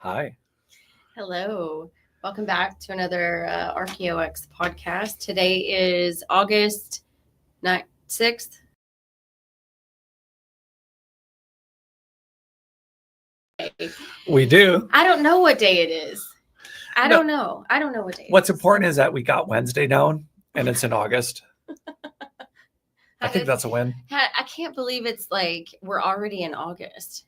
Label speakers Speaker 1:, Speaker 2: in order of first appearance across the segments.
Speaker 1: Hi.
Speaker 2: Hello. Welcome back to another RKOX podcast. Today is August 6th.
Speaker 1: We do.
Speaker 2: I don't know what day it is. I
Speaker 1: No,
Speaker 2: don't know. I don't know what day it
Speaker 1: what's
Speaker 2: is.
Speaker 1: important is that we got Wednesday down and it's in August. I think that's a win.
Speaker 2: I can't believe it's like we're already in August.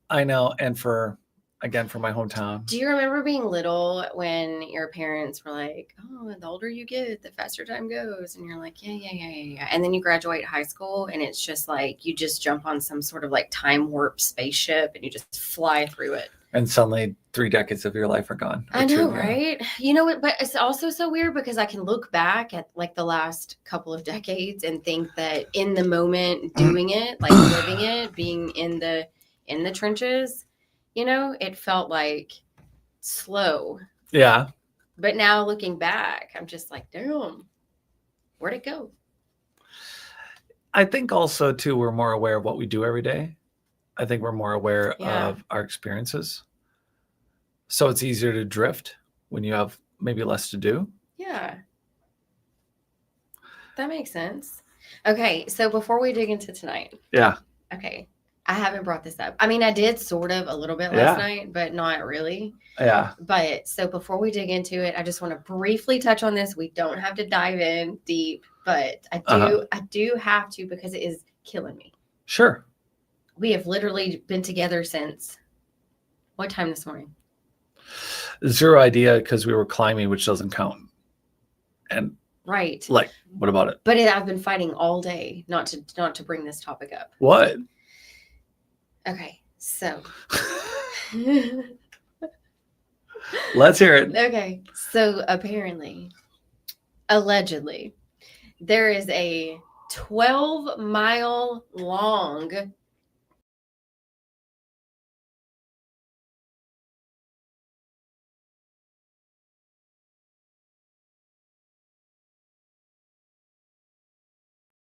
Speaker 1: I know. And for my hometown.
Speaker 2: Do you remember being little when your parents were like, oh, the older you get, the faster time goes? And you're like, yeah. And then you graduate high school and it's just like you just jump on some sort of like time warp spaceship and you just fly through it.
Speaker 1: And suddenly 3 decades of your life are gone.
Speaker 2: I know, right? You know what? But it's also so weird because I can look back at like the last couple of decades and think that in the moment doing it, like living it, being in the trenches, it felt like slow.
Speaker 1: Yeah.
Speaker 2: But now looking back, I'm just like, damn, where'd it go?
Speaker 1: I think also too we're more aware of what we do every day. I think we're more aware of our experiences. So it's easier to drift when you have maybe less to do.
Speaker 2: Yeah. That makes sense. Okay, so before we dig into tonight.
Speaker 1: Yeah.
Speaker 2: Okay. I haven't brought this up. I mean, I did sort of a little bit last night, but not really.
Speaker 1: Yeah.
Speaker 2: But so before we dig into it, I just want to briefly touch on this. We don't have to dive in deep, but I do have to because it is killing me.
Speaker 1: Sure.
Speaker 2: We have literally been together since what time this morning?
Speaker 1: Zero idea because we were climbing, which doesn't count. And
Speaker 2: right.
Speaker 1: Like, what about it?
Speaker 2: But I've been fighting all day not to bring this topic up.
Speaker 1: What?
Speaker 2: Okay, so
Speaker 1: let's hear it.
Speaker 2: Okay, so apparently, allegedly, there is a 12-mile long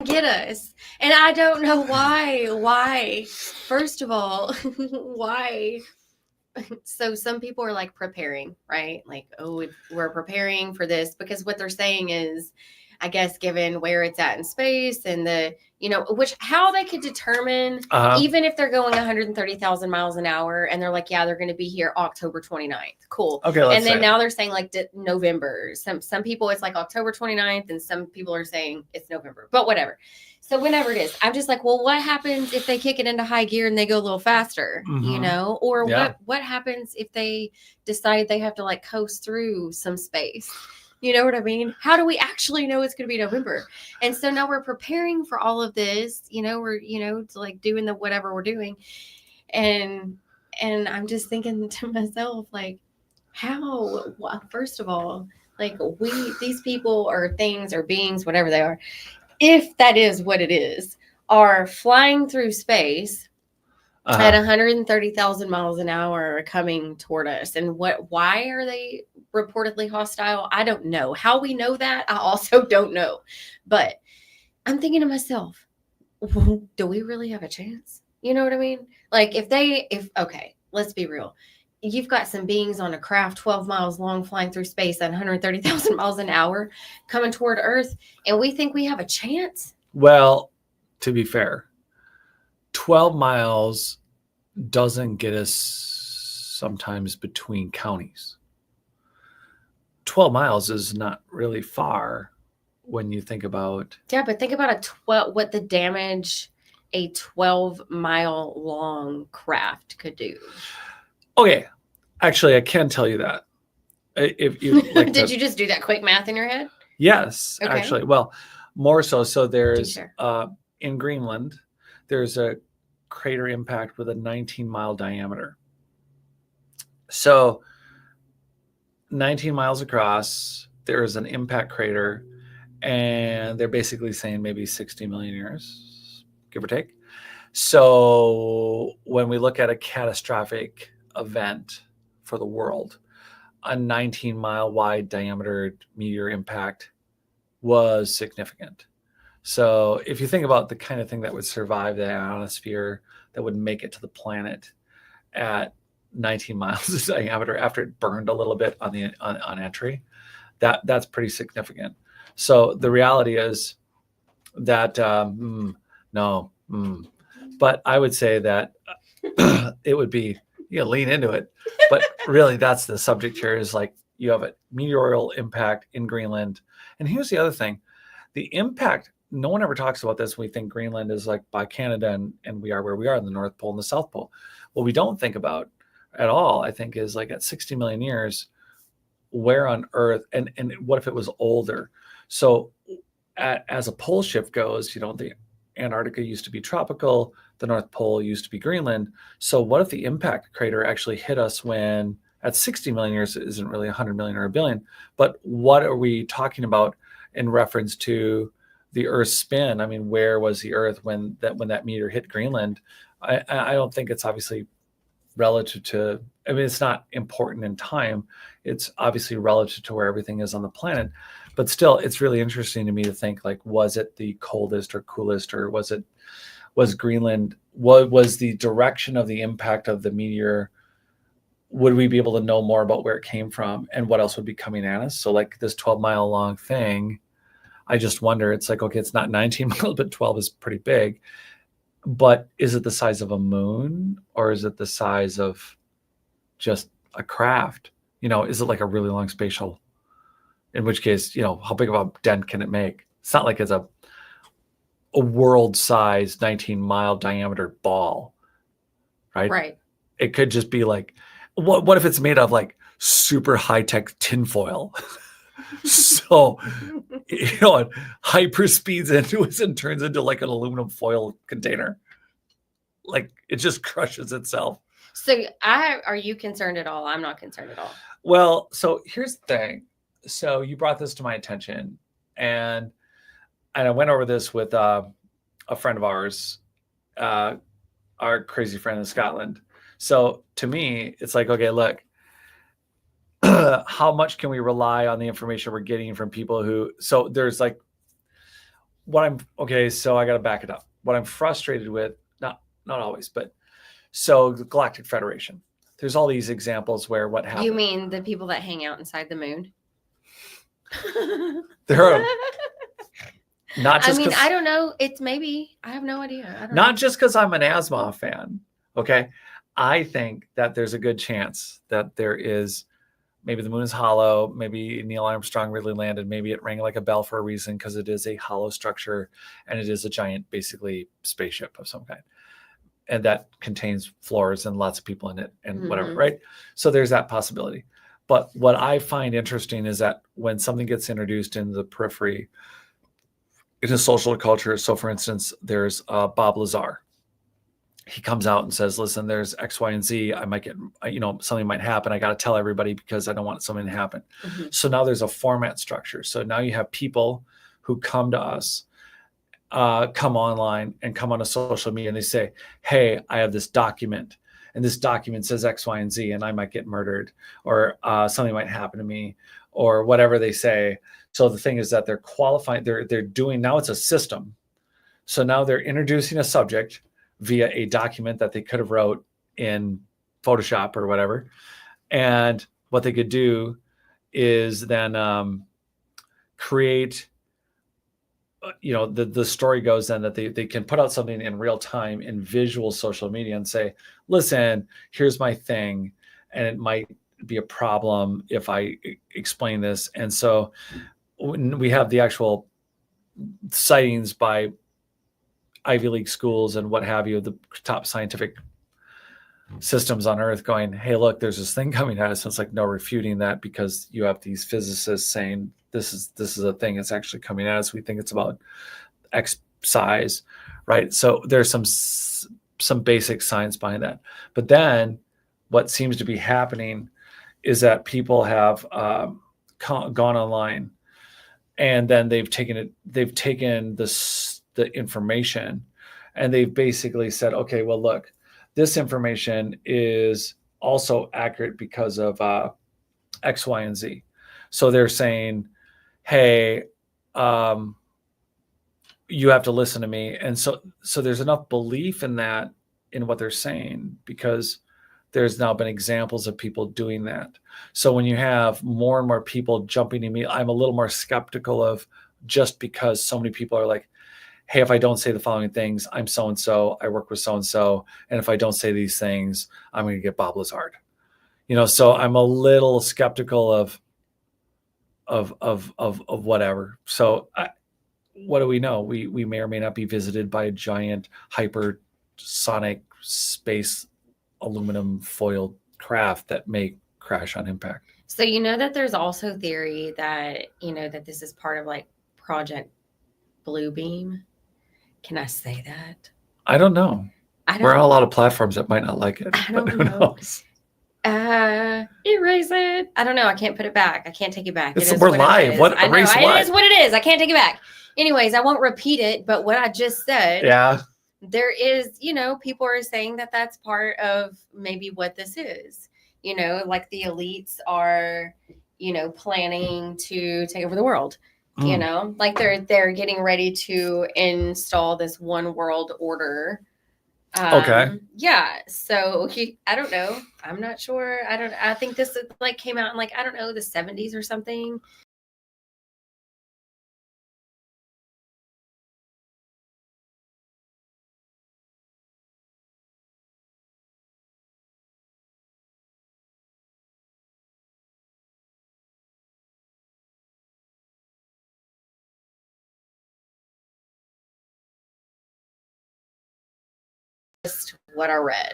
Speaker 2: get us. And I don't know why. First of all, why? So some people are like preparing, right? Like, oh, we're preparing for this because what they're saying is, I guess, given where it's at in space and how they could determine, even if they're going 130,000 miles an hour and they're like, yeah, they're going to be here October 29th. Cool.
Speaker 1: Okay.
Speaker 2: And then now they're saying like November. Some people it's like October 29th and some people are saying it's November, but whatever. So whenever it is, I'm just like, well, what happens if they kick it into high gear and they go a little faster, or what happens if they decide they have to like coast through some space? You know what I mean? How do we actually know it's going to be November? And so now we're preparing for all of this, we're, to like doing the whatever we're doing. And I'm just thinking to myself, like, how, first of all, like these people or things or beings, whatever they are, if that is what it is, are flying through space at 130,000 miles an hour coming toward us. And why are they reportedly hostile? I don't know. How we know that, I also don't know. But I'm thinking to myself, do we really have a chance? You know what I mean? Like okay, let's be real. You've got some beings on a craft 12 miles long flying through space at 130,000 miles an hour coming toward Earth, and we think we have a chance?
Speaker 1: Well, to be fair, 12 miles doesn't get us sometimes between counties. 12 miles is not really far when you think about...
Speaker 2: Yeah, but think about what the damage a 12-mile long craft could do.
Speaker 1: Okay, actually, I can tell you that. If you like
Speaker 2: Did you just do that quick math in your head?
Speaker 1: Yes, okay. Actually. Well, more so. So there's in Greenland, there's a crater impact with a 19-mile diameter. So 19 miles across, there is an impact crater, and they're basically saying maybe 60 million years, give or take. So when we look at a catastrophic event for the world, a 19-mile wide diameter meteor impact was significant. So if you think about the kind of thing that would survive the ionosphere, that would make it to the planet at 19 miles in diameter after it burned a little bit on entry. That's pretty significant. So the reality is that no, but I would say that it would be, lean into it. But really, that's the subject here, is like you have a meteorial impact in Greenland. And here's the other thing: the impact. No one ever talks about this. We think Greenland is like by Canada, and we are where we are in the North Pole and the South Pole. What we don't think about at all, I think, is like at 60 million years, where on Earth, and what if it was older? So as a pole shift goes, the Antarctica used to be tropical, the North Pole used to be Greenland. So what if the impact crater actually hit us when at 60 million years, it isn't really 100 million or a billion, but what are we talking about in reference to the Earth's spin? I mean, where was the Earth when that meteor hit Greenland? I don't think it's obviously relative to, I mean, it's not important in time. It's obviously relative to where everything is on the planet. But still, it's really interesting to me to think, like, was it the coldest or coolest, or was Greenland, what was the direction of the impact of the meteor? Would we be able to know more about where it came from and what else would be coming at us? So like this 12-mile long thing, I just wonder, it's like, okay, it's not 19 miles, but 12 is pretty big. But is it the size of a moon, or is it the size of just a craft? Is it like a really long space shuttle? In which case, how big of a dent can it make? It's not like it's a world-sized 19-mile diameter ball, right?
Speaker 2: Right.
Speaker 1: It could just be like, what if it's made of like super high-tech tinfoil? So, it hyper speeds into it and turns into like an aluminum foil container. Like it just crushes itself.
Speaker 2: So are you concerned at all? I'm not concerned at all.
Speaker 1: Well, so here's the thing. So you brought this to my attention, and I went over this with a friend of ours, our crazy friend in Scotland. So to me, it's like, okay, look, how much can we rely on the information we're getting from people who, so there's like, so I got to back it up. What I'm frustrated with, not always, but so the Galactic Federation, there's all these examples where what happened.
Speaker 2: You mean the people that hang out inside the moon?
Speaker 1: There are not just,
Speaker 2: I mean, I don't know. It's maybe, I have no idea. I don't
Speaker 1: not
Speaker 2: know.
Speaker 1: just because I'm an Asimov fan. Okay. I think that there's a good chance that there is, maybe the moon is hollow. Maybe Neil Armstrong really landed. Maybe it rang like a bell for a reason, because it is a hollow structure and it is a giant, basically, spaceship of some kind. And that contains floors and lots of people in it and whatever, right? So there's that possibility. But what I find interesting is that when something gets introduced in the periphery, in a social culture, so for instance, there's Bob Lazar. He comes out and says, listen, there's X, Y, and Z. I might get, something might happen. I got to tell everybody because I don't want something to happen. So now there's a format structure. So now you have people who come to us, come online and come on a social media, and they say, hey, I have this document, and this document says X, Y, and Z, and I might get murdered, or something might happen to me, or whatever they say. So the thing is that they're qualifying, they're doing, now it's a system. So now they're introducing a subject via a document that they could have wrote in Photoshop or whatever. And what they could do is then create, the story goes then that they can put out something in real time in visual social media and say, listen, here's my thing, and it might be a problem if I explain this. And so when we have the actual sightings by Ivy League schools and what have you, the top scientific systems on Earth going, hey, look, there's this thing coming at us. And it's like, no refuting that, because you have these physicists saying this is a thing. It's actually coming at us. We think it's about X size, right? So there's some basic science behind that. But then what seems to be happening is that people have gone online, and then they've taken the information, and they've basically said, okay, well, look, this information is also accurate because of X, Y, and Z. So they're saying, hey, you have to listen to me. And so there's enough belief in that, in what they're saying, because there's now been examples of people doing that. So when you have more and more people jumping to me, I'm a little more skeptical of just because so many people are like, hey, if I don't say the following things, I'm so-and-so, I work with so-and-so. And if I don't say these things, I'm going to get Bob Lazard. So I'm a little skeptical of whatever. So what do we know? We may or may not be visited by a giant hypersonic space aluminum foil craft that may crash on impact.
Speaker 2: So that there's also theory that that this is part of like Project Bluebeam. Can I say that?
Speaker 1: I don't know. We're on a lot of platforms that might not like it.
Speaker 2: I don't know. Erase it. I don't know. I can't put it back. I can't take it back.
Speaker 1: We're live. What?
Speaker 2: I know.
Speaker 1: Erase what?
Speaker 2: It is what it is. I can't take it back. Anyways, I won't repeat it. But what I just said.
Speaker 1: Yeah.
Speaker 2: There is, people are saying that that's part of maybe what this is. Like the elites are, planning to take over the world. Like they're getting ready to install this one world order.
Speaker 1: Okay.
Speaker 2: Yeah. So I don't know. I'm not sure. I think this like came out in like, I don't know, the 70s or something. Just what I read.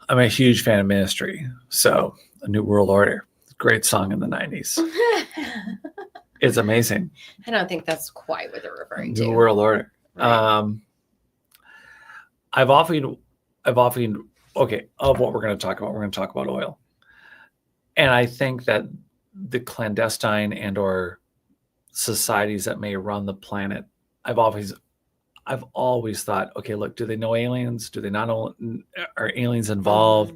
Speaker 1: I'm a huge fan of Ministry. So A New World Order. Great song in the 90s. It's amazing.
Speaker 2: I don't think that's quite what they're referring to.
Speaker 1: New World Order. Right. I've often of what we're going to talk about. We're going to talk about oil. And I think that the clandestine and or societies that may run the planet, I've always thought, okay, look, do they know aliens? Do they not know? Are aliens involved?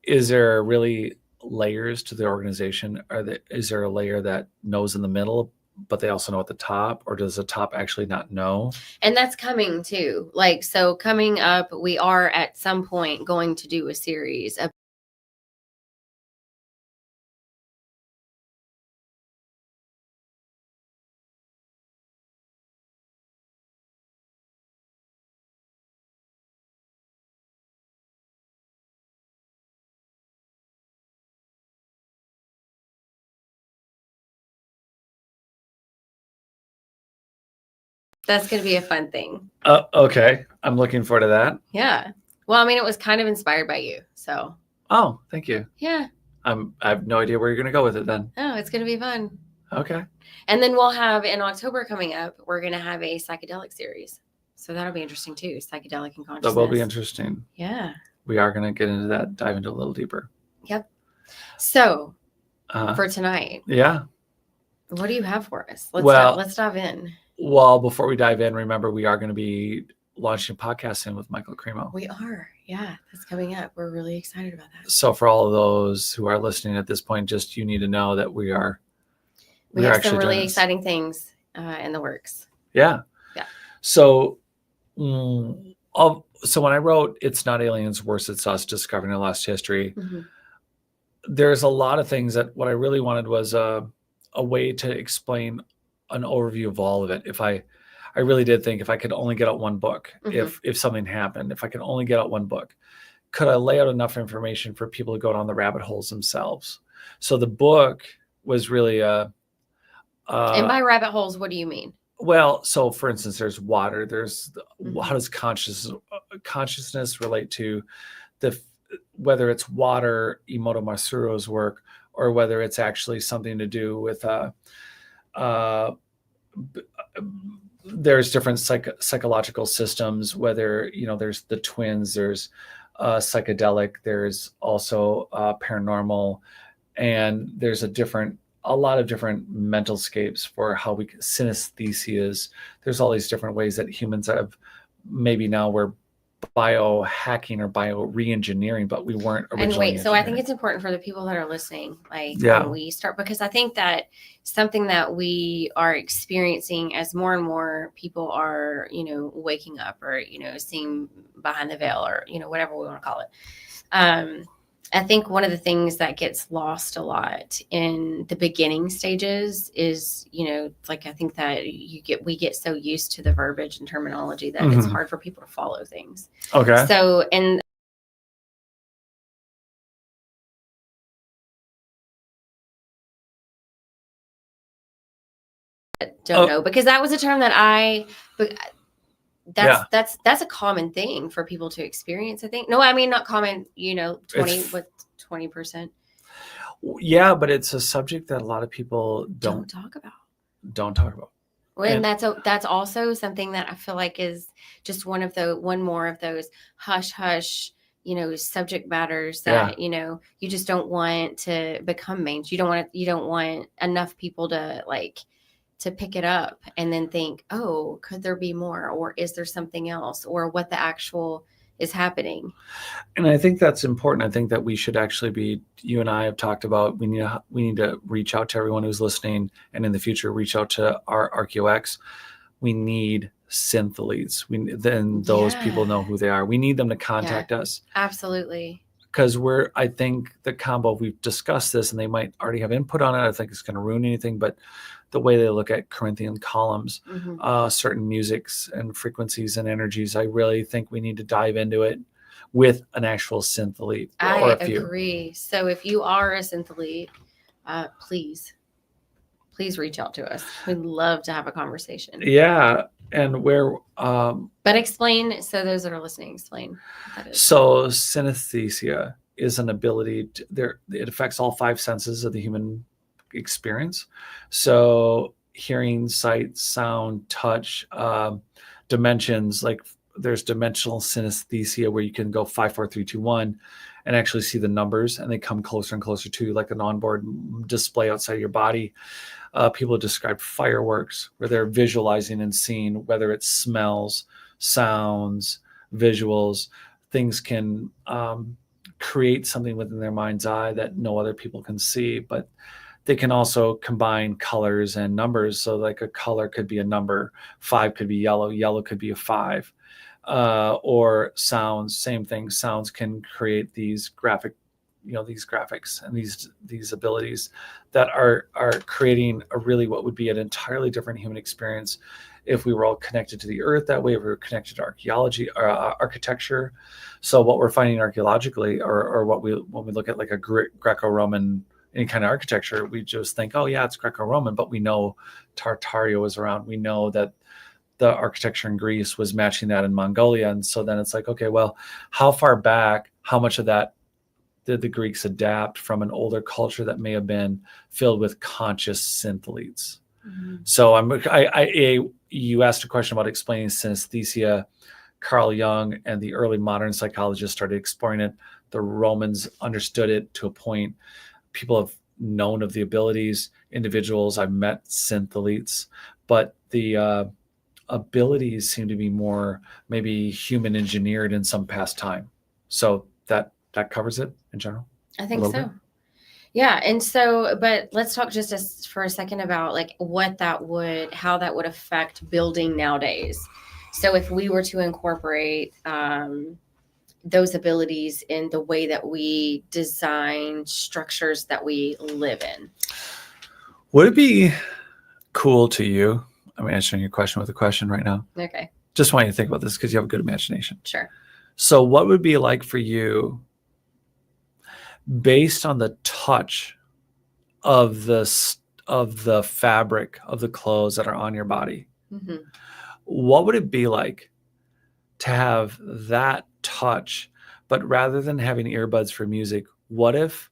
Speaker 1: Is there really layers to the organization? Is there a layer that knows in the middle, but they also know at the top? Or does the top actually not know?
Speaker 2: And that's coming too. Like, so coming up, we are at some point going to do a series of That's going to be a fun thing.
Speaker 1: Okay. I'm looking forward to that.
Speaker 2: Yeah. Well, I mean, it was kind of inspired by you. So.
Speaker 1: Oh, thank you.
Speaker 2: Yeah.
Speaker 1: I have no idea where you're going to go with it then.
Speaker 2: Oh, it's going to be fun.
Speaker 1: Okay.
Speaker 2: And then we'll have in October coming up, we're going to have a psychedelic series. So that'll be interesting too. Psychedelic and consciousness.
Speaker 1: That will be interesting.
Speaker 2: Yeah.
Speaker 1: We are going to get into that, dive into a little deeper.
Speaker 2: Yep. So for tonight.
Speaker 1: Yeah.
Speaker 2: What do you have for us? Let's dive in.
Speaker 1: Well, before we dive in, remember we are going to be launching a podcast in with Michael Cremo.
Speaker 2: We are. Yeah, that's coming up. We're really excited about that.
Speaker 1: So for all of those who are listening at this point, just you need to know that we have
Speaker 2: some really exciting things in the works.
Speaker 1: Yeah.
Speaker 2: Yeah.
Speaker 1: So, when I wrote "It's Not Aliens, Worse It's Us: Discovering a Lost History," there's a lot of things that what I really wanted was a way to explain an overview of all of it. If I really did think if I could only get out one book, if something happened, if I could only get out one book, could I lay out enough information for people to go down the rabbit holes themselves? So the book was really and
Speaker 2: by rabbit holes, what do you mean?
Speaker 1: Well, so for instance, there's water. There's how does consciousness relate to whether it's water, Emoto Masuro's work, or whether it's actually something to do with there's different psychological systems, whether there's the twins, there's psychedelic, there's also paranormal, and there's a lot of different mental scapes for how we synesthesias. There's all these different ways that humans have, maybe now we're biohacking or bio re-engineering, but we weren't originally.
Speaker 2: And so I think it's important for the people that are listening, when we start, because I think that something that we are experiencing as more and more people are, waking up or, seeing behind the veil or, whatever we want to call it. I think one of the things that gets lost a lot in the beginning stages is, like, I think that we get so used to the verbiage and terminology that it's hard for people to follow things.
Speaker 1: Okay.
Speaker 2: So, and don't know, because that was a term that that's a common thing for people to experience, I think. No, I mean, not common, 20%.
Speaker 1: Yeah, but it's a subject that a lot of people don't
Speaker 2: talk about.
Speaker 1: Well,
Speaker 2: and that's also something that I feel like is just one more of those hush hush, subject matters that, you just don't want to become mainstream. You don't want enough people to pick it up and then think, oh, could there be more, or is there something else, or what the actual is happening.
Speaker 1: And I think that's important. I think that we should actually you and I have talked about, we need to reach out to everyone who's listening, and in the future, reach out to our ArchaeoX. We need synth leads. Those people know who they are. We need them to contact us.
Speaker 2: Absolutely.
Speaker 1: Because I think the combo, we've discussed this and they might already have input on it. I think it's going to ruin anything, but the way they look at Corinthian columns, certain musics and frequencies and energies, I really think we need to dive into it with an actual synth lead.
Speaker 2: I agree. So if you are a synth lead, please reach out to us. We'd love to have a conversation.
Speaker 1: Yeah. And
Speaker 2: but explain, so those that are listening, explain what that is.
Speaker 1: So synesthesia is an ability it affects all 5 senses of the human experience. So hearing, sight, sound, touch, dimensions, like there's dimensional synesthesia where you can go 5, 4, 3, 2, 1 and actually see the numbers, and they come closer and closer to you, like an onboard display outside your body. People describe fireworks where they're visualizing and seeing, whether it's smells, sounds, visuals. Things can create something within their mind's eye that no other people can see, but they can also combine colors and numbers. So like a color could be a number, 5 could be yellow could be a 5. Or sounds, same thing. Sounds can create these these graphics and these abilities that are creating what would be an entirely different human experience if we were all connected to the earth that way, if we were connected to archaeology, architecture. So what we're finding archaeologically, or when we look at like a Greco-Roman, any kind of architecture, we just think, oh yeah, it's Greco-Roman, but we know Tartaria was around. We know that the architecture in Greece was matching that in Mongolia. And so then it's like, okay, well, how far back, how much of that did the Greeks adapt from an older culture that may have been filled with conscious synth leads? So you asked a question about explaining synesthesia. Carl Jung and the early modern psychologists started exploring it. The Romans understood it to a point. People have known of the abilities. Individuals, I've met synth elites, but the abilities seem to be more maybe human engineered in some past time. So that covers it in general.
Speaker 2: I think so. Yeah. And so, but let's talk just for a second about like how that would affect building nowadays. So if we were to incorporate those abilities in the way that we design structures that we live in.
Speaker 1: Would it be cool to you? I'm answering your question with a question right now.
Speaker 2: Okay.
Speaker 1: Just want you to think about this because you have a good imagination.
Speaker 2: Sure.
Speaker 1: So what would it be like for you, based on the touch of the fabric of the clothes that are on your body? Mm-hmm. What would it be like to have that touch, but rather than having earbuds for music, what if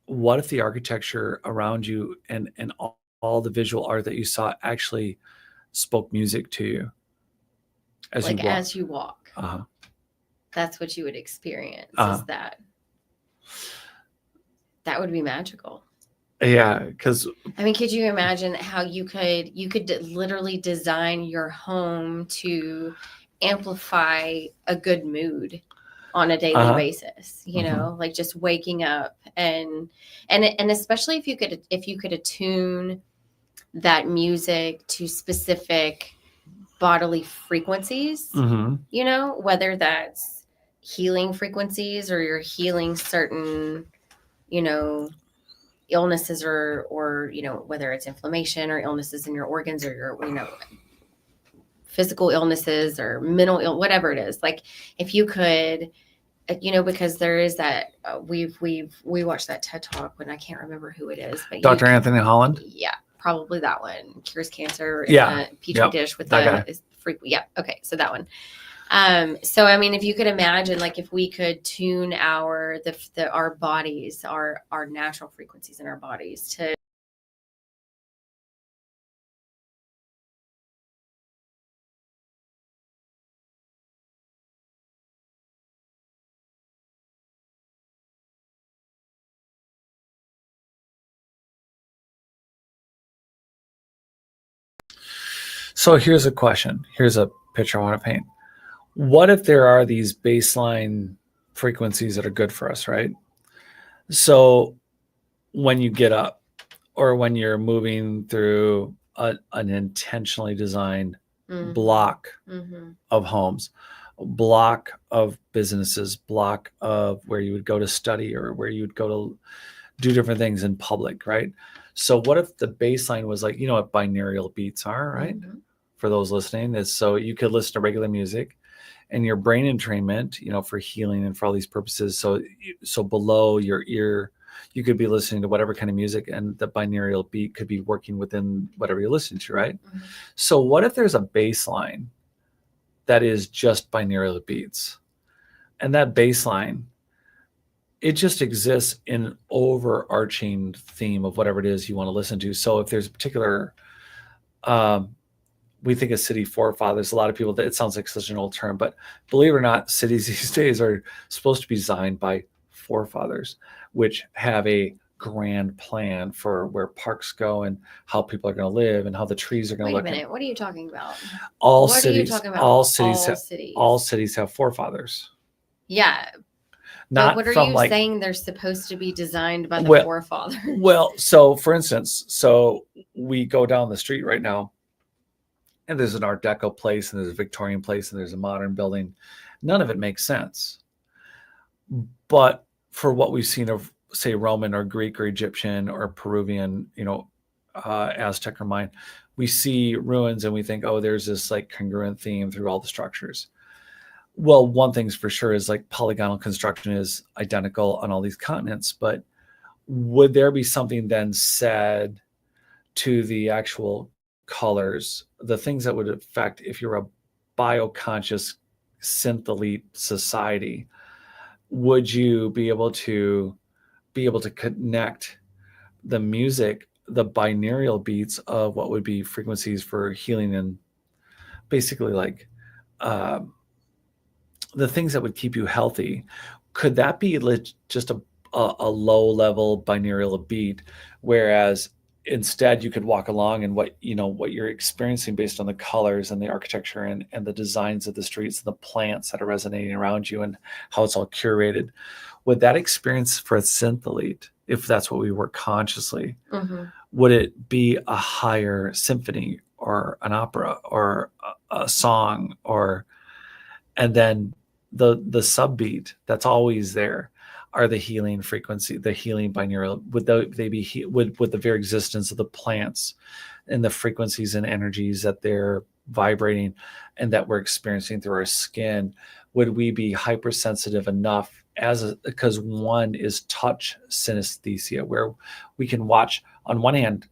Speaker 1: the architecture around you and all the visual art that you saw actually spoke music to you
Speaker 2: as you walk?
Speaker 1: Uh-huh.
Speaker 2: That's what you would experience. Is that would be magical.
Speaker 1: Yeah, because
Speaker 2: I mean, could you imagine how you could literally design your home to amplify a good mood on a daily basis, like just waking up and especially if you could attune that music to specific bodily frequencies, whether that's healing frequencies, or you're healing certain, you know, illnesses, or you know, whether it's inflammation or illnesses in your organs, or your, you know, physical illnesses or mental whatever it is. Like if you could, you know, because there is that we watched that TED talk when I can't remember who it is, but
Speaker 1: Dr. Anthony Holland.
Speaker 2: Yeah, probably that one. Cures cancer
Speaker 1: Yeah.
Speaker 2: in a petri dish with
Speaker 1: that
Speaker 2: the frequent. Yeah. Okay. So that one. So I mean, if you could imagine, like if we could tune our bodies, our natural frequencies in our bodies to.
Speaker 1: So here's a question. Here's a picture I want to paint. What if there are these baseline frequencies that are good for us, right? So when you get up or when you're moving through an intentionally designed block of homes, block of businesses, block of where you would go to study or where you would go to do different things in public, right? So what if the baseline was like, you know what binaural beats are, right? For those listening, is so you could listen to regular music and your brain entrainment, you know, for healing and for all these purposes. So below your ear, you could be listening to whatever kind of music, and the binaural beat could be working within whatever you're listening to, right? So what if there's a baseline that is just binaural beats, and that baseline, it just exists in an overarching theme of whatever it is you want to listen to. So if there's a particular, we think of city forefathers, a lot of people, that it sounds like such an old term, but believe it or not, cities these days are supposed to be designed by forefathers, which have a grand plan for where parks go and how people are going to live and how the trees are going to look.
Speaker 2: Wait a minute, what are you talking about?
Speaker 1: All
Speaker 2: What
Speaker 1: cities,
Speaker 2: are you talking about?
Speaker 1: all cities have forefathers.
Speaker 2: Yeah.
Speaker 1: Not
Speaker 2: but what are you saying they're supposed to be designed by the forefathers?
Speaker 1: Well, so for instance, so we go down the street right now, and there's an Art Deco place, and there's a Victorian place, and there's a modern building. None of it makes sense. But for what we've seen of, say, Roman or Greek or Egyptian or Peruvian, you know, Aztec or Mayan, we see ruins and we think, oh, there's this like congruent theme through all the structures. Well, one thing's for sure is like polygonal construction is identical on all these continents, but would there be something then said to the actual colors, the things that would affect if you're a bioconscious synth-elite society? Would you be able to connect the music, the binaural beats of what would be frequencies for healing and basically like the things that would keep you healthy? Could that be just a low level binaural beat, whereas instead you could walk along and what you're experiencing based on the colors and the architecture and the designs of the streets and the plants that are resonating around you and how it's all curated, would that experience for a synth elite, if that's what we work consciously, would it be a higher symphony or an opera or a song, or and then the subbeat that's always there are the healing frequency, the healing binaural? Would they be with the very existence of the plants and the frequencies and energies that they're vibrating and that we're experiencing through our skin? Would we be hypersensitive enough because one is touch synesthesia, where we can watch, on one hand,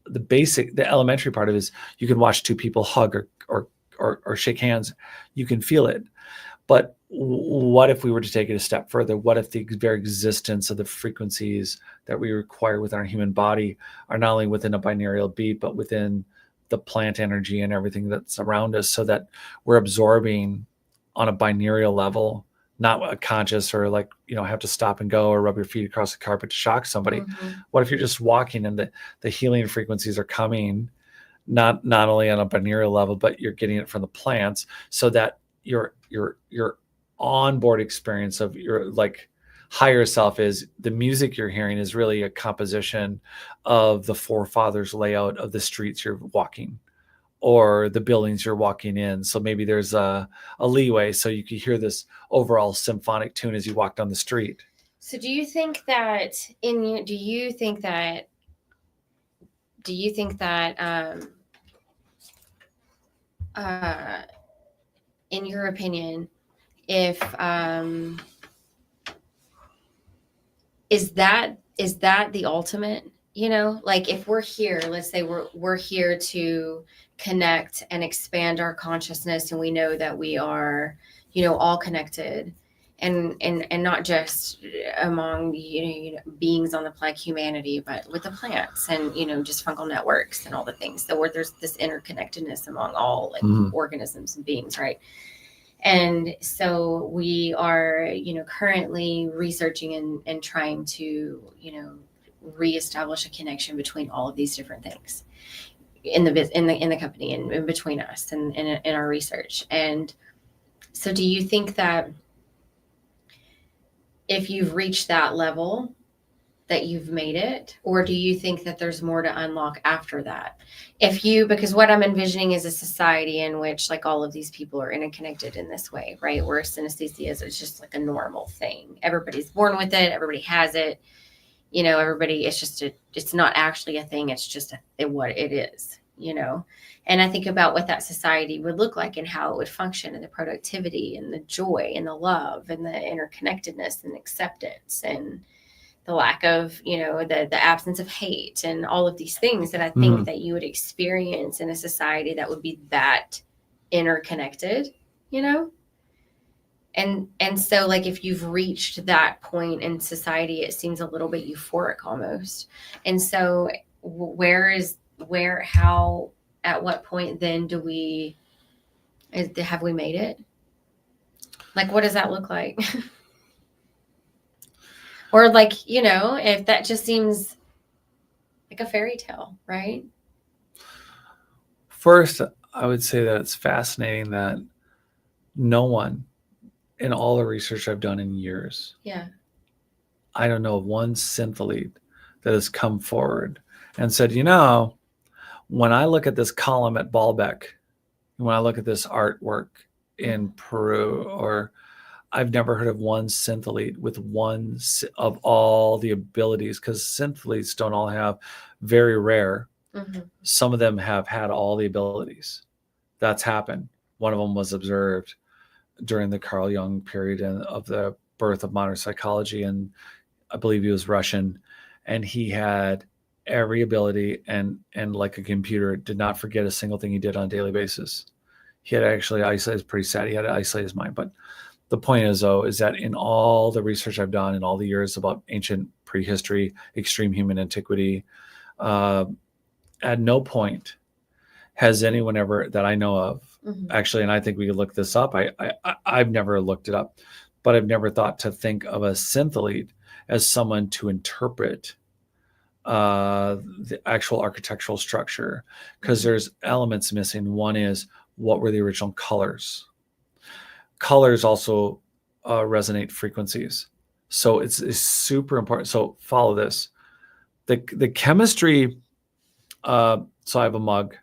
Speaker 1: the elementary part of it is you can watch two people hug or shake hands, you can feel it. But what if we were to take it a step further? What if the very existence of the frequencies that we require within our human body are not only within a binaural beat, but within the plant energy and everything that's around us, so that we're absorbing on a binaural level, not a conscious or like, have to stop and go or rub your feet across the carpet to shock somebody. What if you're just walking and the healing frequencies are coming, not only on a binaural level, but you're getting it from the plants, so that your onboard experience of your like higher self is the music you're hearing is really a composition of the forefathers layout of the streets you're walking, or the buildings you're walking in. So maybe there's a leeway so you can hear this overall symphonic tune as you walk down the street.
Speaker 2: So do you think that in your opinion, if is that the ultimate? Like if we're here, let's say we're here to connect and expand our consciousness, and we know that we are, all connected, and not just among beings on the planet humanity, but with the plants and just fungal networks and all the things. So where there's this interconnectedness among all organisms and beings, right? And so we are, currently researching and trying to, reestablish a connection between all of these different things in the company and in between us and in our research. And so do you think that if you've reached that level that you've made it, or do you think that there's more to unlock after that? Because what I'm envisioning is a society in which like all of these people are interconnected in this way, right? Where synesthesia is just like a normal thing. Everybody's born with it. Everybody has it. Everybody, it's not actually a thing. It's just what it is, And I think about what that society would look like and how it would function, and the productivity and the joy and the love and the interconnectedness and acceptance and the lack of, the absence of hate and all of these things that I think that you would experience in a society that would be that interconnected, And so like, if you've reached that point in society, it seems a little bit euphoric almost. And so at what point then have we made it? Like, what does that look like? Or like, if that just seems like a fairy tale, right?
Speaker 1: First, I would say that it's fascinating that no one in all the research I've done in years, I don't know of one synthelite that has come forward and said, when I look at this column at Baalbek, when I look at this artwork in Peru, or I've never heard of one synthelite with one of all the abilities, because synthelites don't all have, very rare. Some of them have had all the abilities. That's happened. One of them was observed during the Carl Jung period of the birth of modern psychology. And I believe he was Russian, and he had every ability and like a computer, did not forget a single thing he did on a daily basis. He had actually isolated, it's pretty sad. He had to isolate his mind. But the point is, though, is that in all the research I've done in all the years about ancient prehistory, extreme human antiquity, at no point has anyone ever, that I know of, actually, and I think we could look this up. I've never looked it up, but I've never thought to think of a synthelite as someone to interpret the actual architectural structure, because there's elements missing. One is, what were the original colors? Colors also resonate frequencies. So it's super important. So follow this. The chemistry, so I have a mug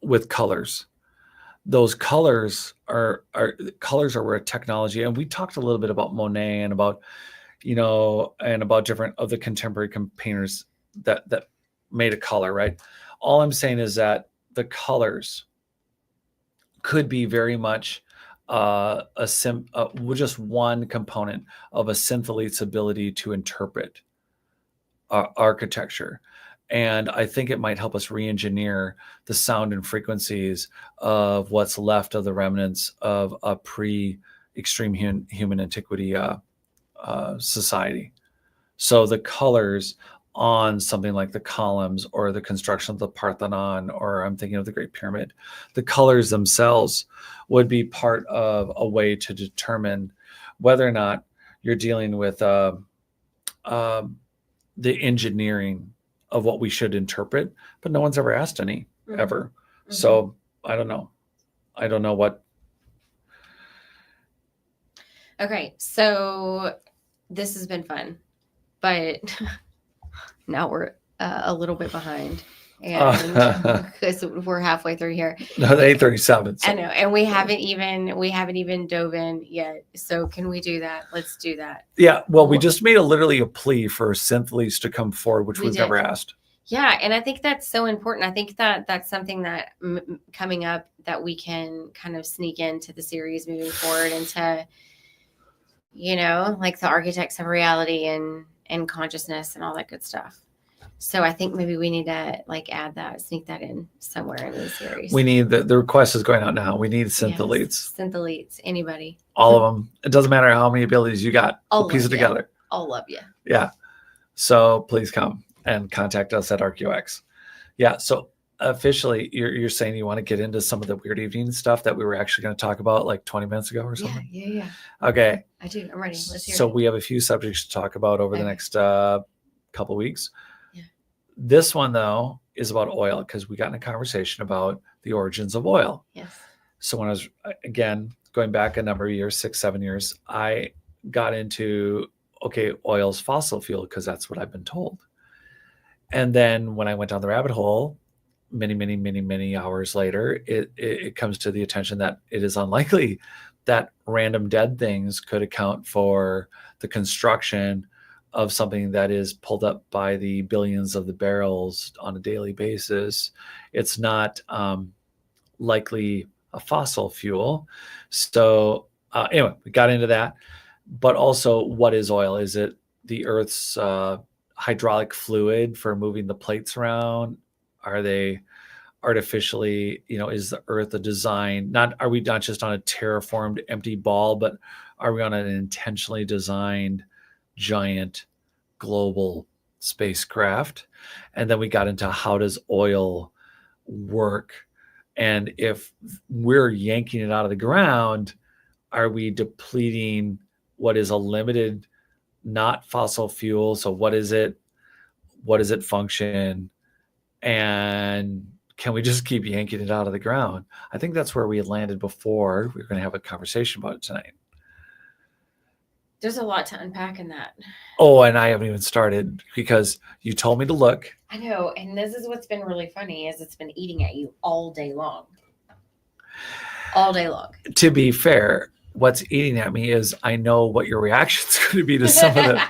Speaker 1: with colors. Those colors are where a technology, and we talked a little bit about Monet and about, and about different of the contemporary painters that made a color, right? All I'm saying is that the colors could be very much just one component of a synthelite's ability to interpret architecture. And I think it might help us re-engineer the sound and frequencies of what's left of the remnants of a pre-extreme human antiquity society. So the colors on something like the columns or the construction of the Parthenon, or I'm thinking of the Great Pyramid, the colors themselves would be part of a way to determine whether or not you're dealing with the engineering of what we should interpret, but no one's ever asked any, ever. So I don't know. I don't know what.
Speaker 2: Okay, so this has been fun, but now we're a little bit behind. and because we're halfway through here.
Speaker 1: No, the 837.
Speaker 2: I know, and we haven't even dove in yet. So can we do that? Let's do that.
Speaker 1: Yeah, well, we just made literally a plea for Synthlease to come forward, which we've never asked.
Speaker 2: Yeah, and I think that's so important. I think that's something that coming up that we can kind of sneak into the series moving forward into, like the architects of reality and consciousness and all that good stuff. So I think maybe we need to add that, sneak that in somewhere in the series.
Speaker 1: We need the request is going out now. We need Synthleads.
Speaker 2: Synthleads, anybody.
Speaker 1: All of them. It doesn't matter how many abilities you got. We'll piece it together.
Speaker 2: I'll love you.
Speaker 1: Yeah. So please come and contact us at ArcUX. Yeah. So officially, you're saying you want to get into some of the weird evening stuff that we were actually going to talk about like 20 minutes ago or something?
Speaker 2: Yeah.
Speaker 1: Okay.
Speaker 2: I do. I'm ready. Let's hear it.
Speaker 1: So we have a few subjects to talk about over the next couple of weeks. Yeah. This one, though, is about oil because we got in a conversation about the origins of oil.
Speaker 2: Yes.
Speaker 1: So when I was, again, going back a number of years, 6-7 years, I got into, okay, oil's fossil fuel because that's what I've been told. And then when I went down the rabbit hole, many hours later, it comes to the attention that it is unlikely that random dead things could account for the construction of something that is pulled up by the billions of the barrels on a daily basis. It's not likely a fossil fuel. So anyway, we got into that. But also, what is oil? Is it the Earth's hydraulic fluid for moving the plates around? Are they artificially, is the Earth a design? Are we not just on a terraformed empty ball, but are we on an intentionally designed giant global spacecraft? And then we got into how does oil work? And if we're yanking it out of the ground, are we depleting what is a limited, not fossil fuel? So what is it? What does it function? And can we just keep yanking it out of the ground? I think that's where we had landed before. We're going to have a conversation about it tonight.
Speaker 2: There's a lot to unpack in that.
Speaker 1: Oh, and I haven't even started because you told me to look.
Speaker 2: I know. And this is what's been really funny is it's been eating at you all day long. All day long.
Speaker 1: To be fair, what's eating at me is I know what your reaction is going to be to some of it.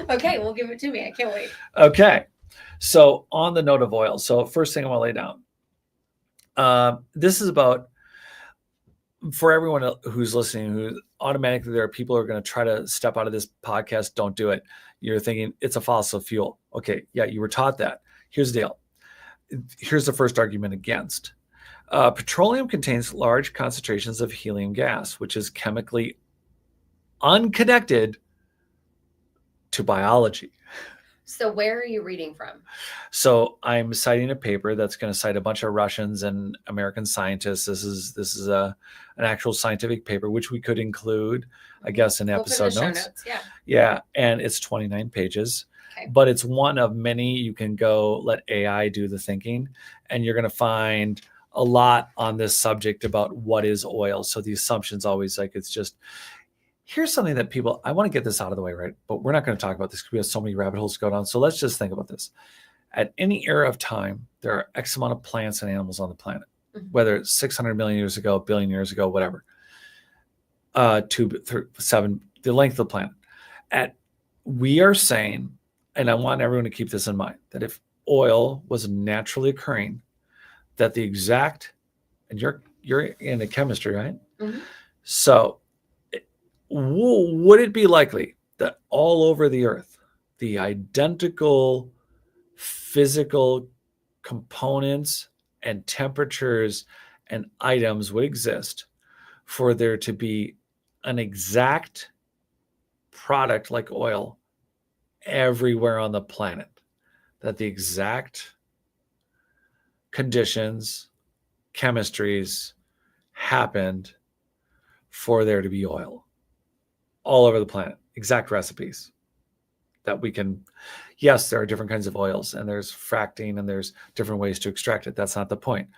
Speaker 2: Okay, well, give it to me. I can't wait.
Speaker 1: Okay. So on the note of oil, so first thing I want to lay down. This is about, for everyone who's listening, who automatically there are people who are going to try to step out of this podcast. Don't do it. You're thinking it's a fossil fuel. Okay. Yeah, you were taught that. Here's the deal. Here's the first argument against. Petroleum contains large concentrations of helium gas, which is chemically unconnected to biology.
Speaker 2: So where are you reading from?
Speaker 1: So I'm citing a paper that's going to cite a bunch of Russians and American scientists. This is an actual scientific paper, which we could include, I guess, in episode notes. Yeah, and it's 29 pages. Okay. But it's one of many. You can go let AI do the thinking, and you're going to find a lot on this subject about what is oil. So the assumption's always like it's just. Here's something that people, I want to get this out of the way, right? But we're not going to talk about this because we have so many rabbit holes to go down. So let's just think about this. At any era of time, there are X amount of plants and animals on the planet, whether it's 600 million years ago, a billion years ago, whatever. 2, 3, 7, the length of the planet. We are saying, and I want everyone to keep this in mind, that if oil was naturally occurring, that the exact, and you're into chemistry, right? Mm-hmm. So, would it be likely that all over the earth, the identical physical components and temperatures and items would exist for there to be an exact product like oil everywhere on the planet? That the exact conditions, chemistries happened for there to be oil all over the planet, exact recipes that we can, yes, there are different kinds of oils and there's fracking and there's different ways to extract it. That's not the point.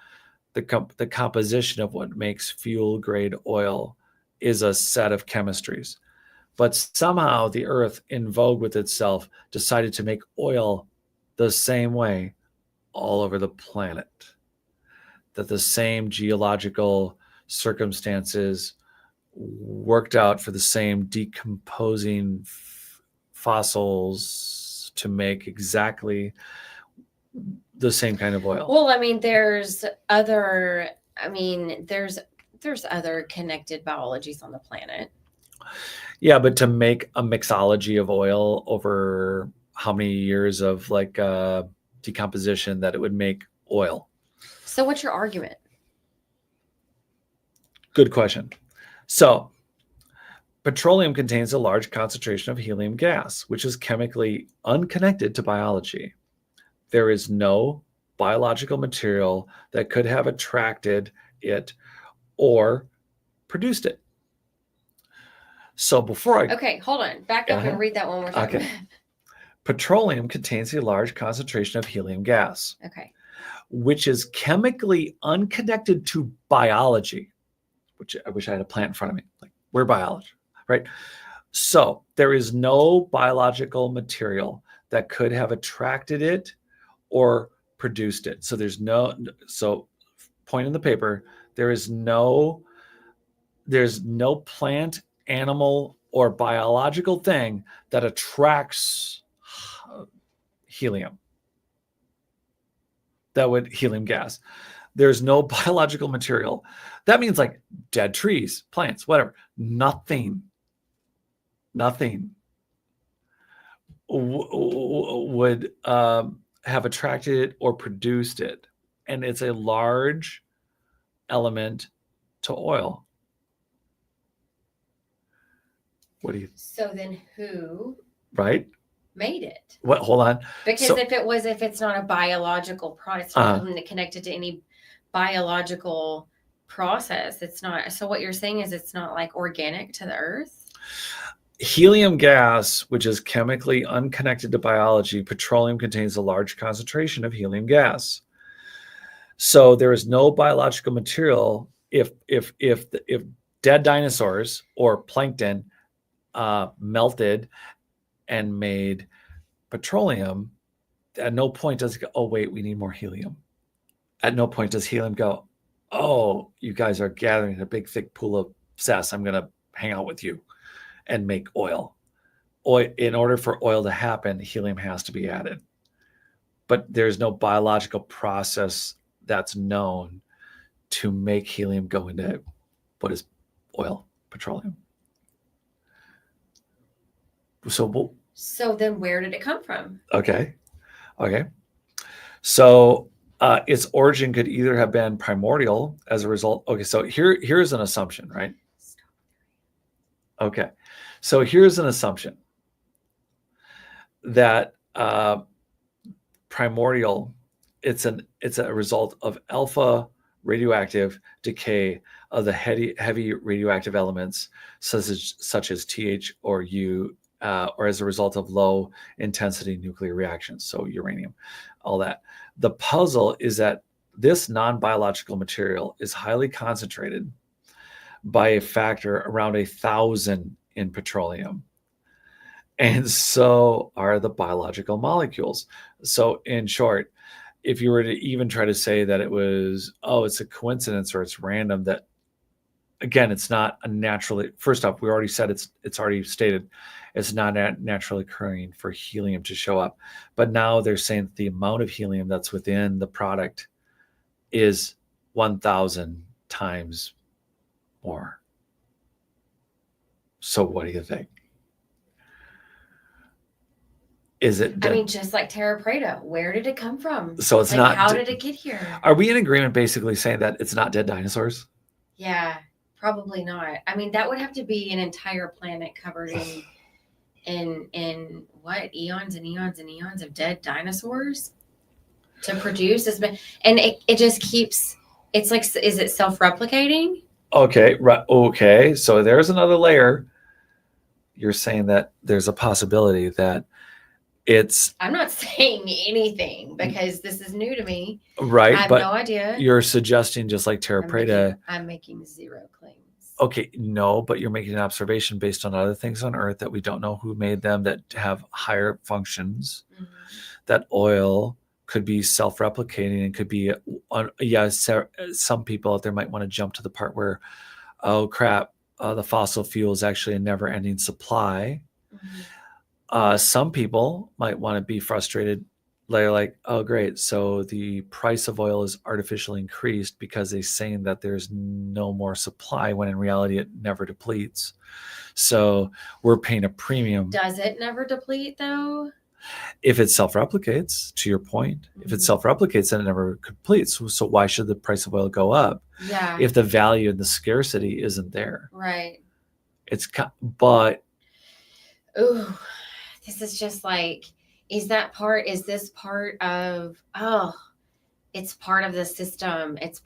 Speaker 1: The composition of what makes fuel grade oil is a set of chemistries, but somehow the earth in vogue with itself decided to make oil the same way all over the planet, that the same geological circumstances worked out for the same decomposing fossils to make exactly the same kind of oil.
Speaker 2: Well, I mean, there's other connected biologies on the planet.
Speaker 1: Yeah, but to make a mixology of oil over how many years of like decomposition that it would make oil.
Speaker 2: So what's your argument?
Speaker 1: Good question. So petroleum contains a large concentration of helium gas, which is chemically unconnected to biology. There is no biological material that could have attracted it or produced it. So before I...
Speaker 2: Okay, hold on. Back up and read that one more time.
Speaker 1: Okay. Petroleum contains a large concentration of helium gas.
Speaker 2: Okay.
Speaker 1: Which is chemically unconnected to biology, which I wish I had a plant in front of me. Like, we're biology, right? So there is no biological material that could have attracted it or produced it. So so point in the paper, there's no plant, animal, or biological thing that attracts helium. Helium gas. There's no biological material. That means like dead trees, plants, whatever. Nothing would have attracted it or produced it. And it's a large element to oil. What do you...
Speaker 2: So then who...
Speaker 1: Right?
Speaker 2: Made it?
Speaker 1: What? Hold on.
Speaker 2: Because if it's not a biological product, it's not connected to any biological process. It's not. So what you're saying is it's not like organic to the earth?
Speaker 1: Helium gas, which is chemically unconnected to biology, petroleum contains a large concentration of helium gas. So there is no biological material. If dead dinosaurs or plankton melted and made petroleum, at no point does it go, oh, wait, we need more helium. At no point does helium go, oh, you guys are gathering a big, thick pool of cess. I'm going to hang out with you and make oil. In order for oil to happen, helium has to be added. But there's no biological process that's known to make helium go into what is oil, petroleum. So
Speaker 2: then where did it come from?
Speaker 1: Okay. So its origin could either have been primordial as a result. Okay, so here's an assumption, right? Okay, so here's an assumption that primordial, it's a result of alpha radioactive decay of the heavy radioactive elements such as TH or U, or as a result of low intensity nuclear reactions, so uranium, all that. The puzzle is that this non-biological material is highly concentrated by a factor around 1,000 in petroleum. And so are the biological molecules. So in short, if you were to even try to say that it was, it's a coincidence or it's random, that again, it's not a naturally, first off, we already said it's already stated, it's not naturally occurring for helium to show up. But now they're saying that the amount of helium that's within the product is 1,000 times more. So what do you think? Is it?
Speaker 2: Just like Terra Preta, where did it come from?
Speaker 1: So it's not.
Speaker 2: How did it get here?
Speaker 1: Are we in agreement basically saying that it's not dead dinosaurs?
Speaker 2: Yeah, probably not. That would have to be an entire planet covered in what, eons and eons and eons of dead dinosaurs to produce this. And it just keeps, it's like, is it self-replicating?
Speaker 1: Okay, right. Okay, so there's another layer. You're saying that there's a possibility that I'm
Speaker 2: not saying anything because this is new to me.
Speaker 1: Right.
Speaker 2: I have no idea.
Speaker 1: You're suggesting, just like Terra Preta.
Speaker 2: I'm making zero claims.
Speaker 1: Okay, no, but you're making an observation based on other things on Earth that we don't know who made them, that have higher functions, that oil could be self-replicating, and could be some people out there might want to jump to the part where, oh crap, the fossil fuel is actually a never-ending supply. Some people might want to be frustrated. They're like, oh great, so the price of oil is artificially increased because they're saying that there's no more supply, when in reality it never depletes. So we're paying a premium.
Speaker 2: Does it never deplete though?
Speaker 1: If it self-replicates, to your point, if it self-replicates, then it never completes. So why should the price of oil go up?
Speaker 2: Yeah.
Speaker 1: If the value and the scarcity isn't there.
Speaker 2: Right.
Speaker 1: But.
Speaker 2: Ooh, this is just like, is this part of, it's part of the system. Is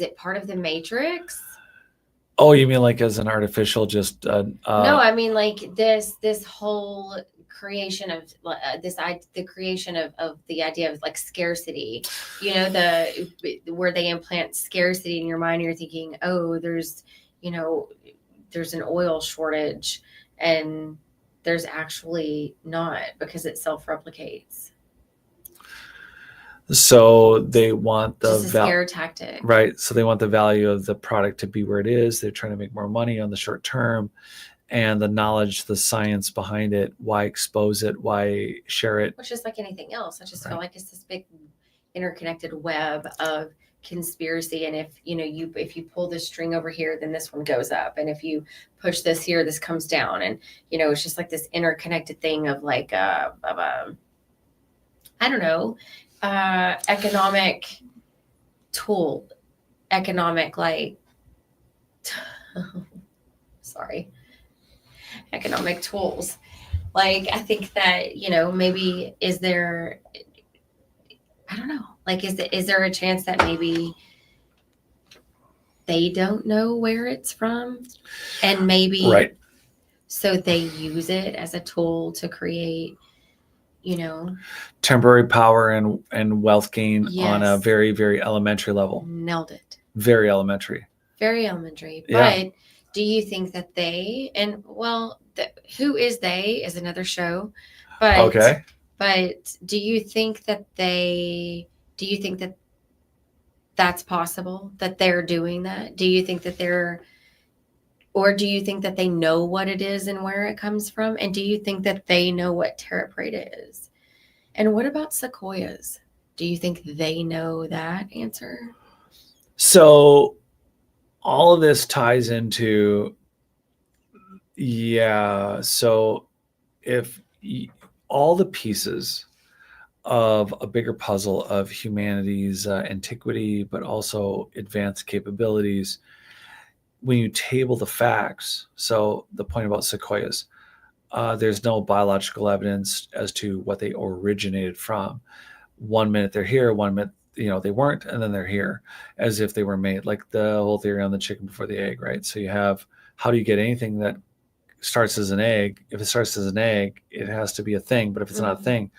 Speaker 2: it part of the matrix?
Speaker 1: Oh, you mean like as an artificial just?
Speaker 2: No, I mean like this whole creation of the creation of the idea of like scarcity, where they implant scarcity in your mind. You're thinking, oh, there's an oil shortage, and there's actually not, because it self-replicates.
Speaker 1: So they want the
Speaker 2: scare tactic,
Speaker 1: right? So they want the value of the product to be where it is. They're trying to make more money on the short term, and the knowledge, the science behind it. Why expose it? Why share it?
Speaker 2: Which is like anything else. I just feel like it's this big interconnected web of conspiracy. And if you pull this string over here, then this one goes up, and if you push this here, this comes down, and it's just like this interconnected thing of like I don't know, economic economic tools. Like, I think that maybe is there, I don't know, like is there a chance that maybe they don't know where it's from, and maybe
Speaker 1: right,
Speaker 2: so they use it as a tool to create
Speaker 1: temporary power and wealth gain on a very, very elementary level.
Speaker 2: Nailed it.
Speaker 1: Very elementary.
Speaker 2: Yeah. But do you think that who is they is another show, but
Speaker 1: okay.
Speaker 2: But do you think that that's possible, that they're doing that? Do you think that do you think that they know what it is and where it comes from? And do you think that they know what Terra Preta is? And what about sequoias? Do you think they know that answer?
Speaker 1: So all of this ties into, so if all the pieces of a bigger puzzle of humanity's antiquity, but also advanced capabilities, when you table the facts, so the point about sequoias, there's no biological evidence as to what they originated from. 1 minute they're here, 1 minute they weren't, and then they're here, as if they were made, like the whole theory on the chicken before the egg, right? So you have, how do you get anything that starts as an egg? If it starts as an egg, it has to be a thing, but if it's not a thing,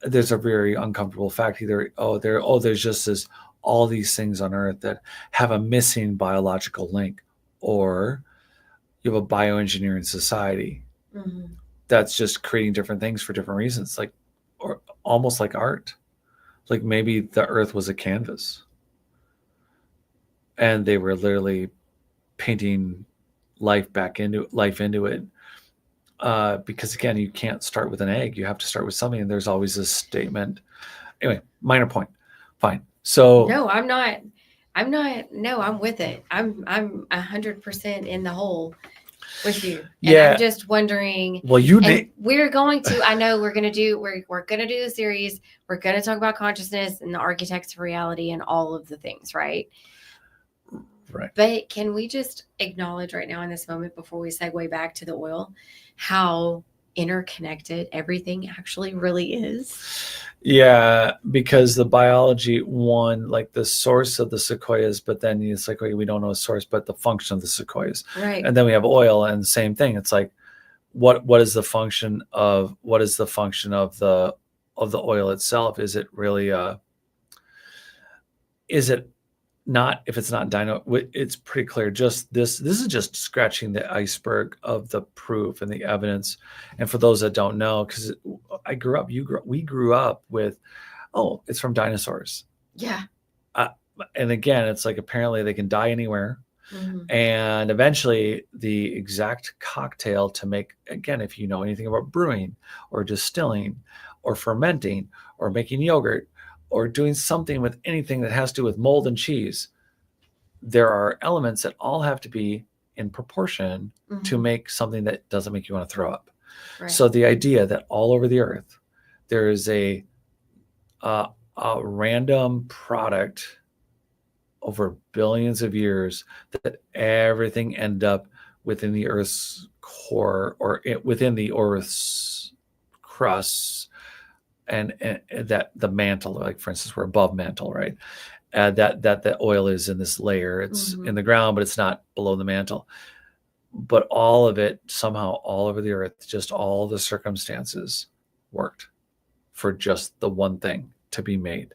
Speaker 1: there's a very uncomfortable fact. Either there's just all these things on Earth that have a missing biological link, or you have a bioengineering society that's just creating different things for different reasons, like, or almost like art. Like maybe the Earth was a canvas, and they were literally painting life into it. Because again, you can't start with an egg. You have to start with something, and there's always this statement. Anyway, minor point. Fine. So
Speaker 2: no, I'm not. No, I'm with it. I'm 100% in the hole with you. And I'm just wondering.
Speaker 1: Well,
Speaker 2: we're going to. I know we're gonna do the series. We're gonna talk about consciousness and the architects of reality and all of the things, right?
Speaker 1: Right.
Speaker 2: But can we just acknowledge right now in this moment, before we segue back to the oil, how interconnected everything actually really is?
Speaker 1: Yeah, because the biology, like the source of the sequoias, but then the sequoia, we don't know the source, but the function of the sequoias.
Speaker 2: Right.
Speaker 1: And then we have oil, and the same thing. It's like, what is the function of the oil itself? Is it really is it not? If it's not it's pretty clear. Just this is just scratching the iceberg of the proof and the evidence. And for those that don't know, because we grew up with Oh, it's from dinosaurs.
Speaker 2: Yeah.
Speaker 1: And again, it's like apparently they can die anywhere.
Speaker 2: Mhm.
Speaker 1: And eventually, the exact cocktail to make, again, if you know anything about brewing or distilling or fermenting or making yogurt or doing something with anything that has to do with mold and cheese, there are elements that all have to be in proportion to
Speaker 2: Mhm.
Speaker 1: make something that doesn't make you want to throw up.
Speaker 2: Right.
Speaker 1: So the idea that all over the earth, there is a random product over billions of years that everything ended up within the Earth's core or within the Earth's crust, and that the mantle, like for instance, we're above mantle, right? That the oil is in this layer. It's in the ground, but it's not below the mantle. But all of it somehow all over the earth, just all the circumstances worked for just the one thing to be made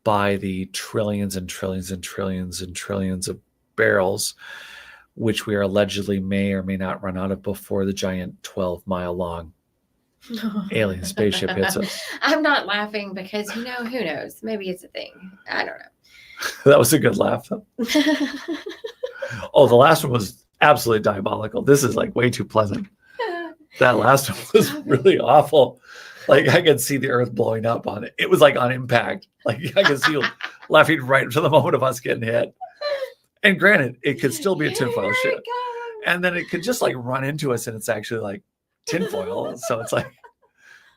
Speaker 1: by the trillions and trillions and trillions and trillions of barrels, which we are allegedly may or may not run out of before the giant 12-mile long alien spaceship hits us.
Speaker 2: I'm not laughing because, who knows? Maybe it's a thing. I don't
Speaker 1: That was a good laugh.
Speaker 2: know.
Speaker 1: Oh, the last one was absolutely diabolical. This is like way too pleasant. That last one was really awful. Like I could see the earth blowing up on it. It was like on impact. Like I could see you laughing right to the moment of us getting hit. And granted, it could still be a tinfoil ship. And then it could just like run into us and it's actually like tinfoil. So it's like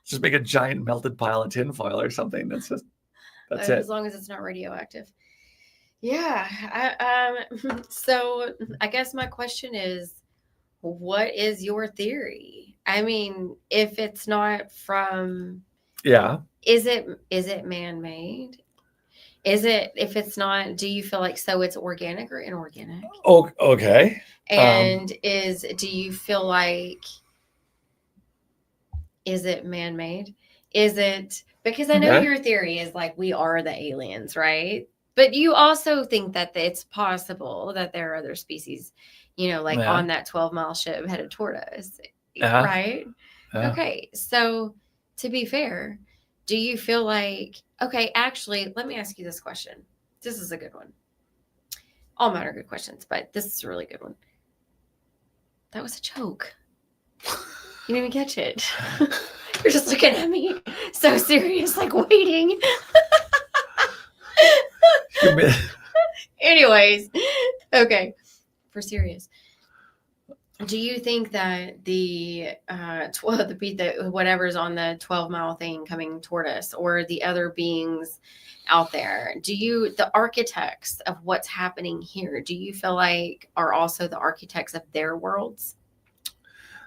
Speaker 1: just make a giant melted pile of tinfoil or something. That's it.
Speaker 2: As long as it's not radioactive. Yeah. So I guess my question is, what is your theory? I mean, if it's not from, is it man-made? Is it, if it's not, do you feel like so it's organic or inorganic?
Speaker 1: Oh, okay.
Speaker 2: And do you feel like, is it man-made? Is it, because I know your theory is like we are the aliens, right? But you also think that it's possible that there are other species, like on that 12-mile ship headed toward us, right? Yeah. Okay, so to be fair, do you feel like, okay, actually, let me ask you this question. This is a good one. All mine are good questions, but this is a really good one. That was a joke. You didn't even catch it. You're just looking at me so serious, like waiting. Anyways, okay, for serious. Do you think that the whatever's on the 12-mile thing coming toward us, or the other beings out there, the architects of what's happening here, do you feel like are also the architects of their worlds?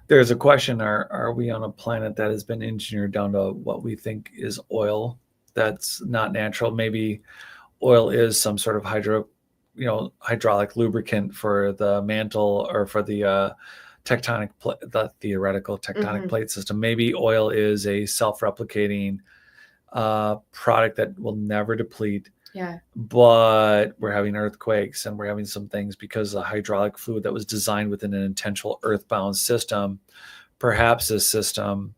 Speaker 1: There's a question, are we on a planet that has been engineered down to what we think is oil that's not natural? Maybe oil is some sort of hydraulic lubricant for the mantle or for the the theoretical tectonic plate system. Maybe oil is a self-replicating product that will never deplete.
Speaker 2: Yeah.
Speaker 1: But we're having earthquakes and we're having some things because of the hydraulic fluid that was designed within an intentional earthbound system. Perhaps this system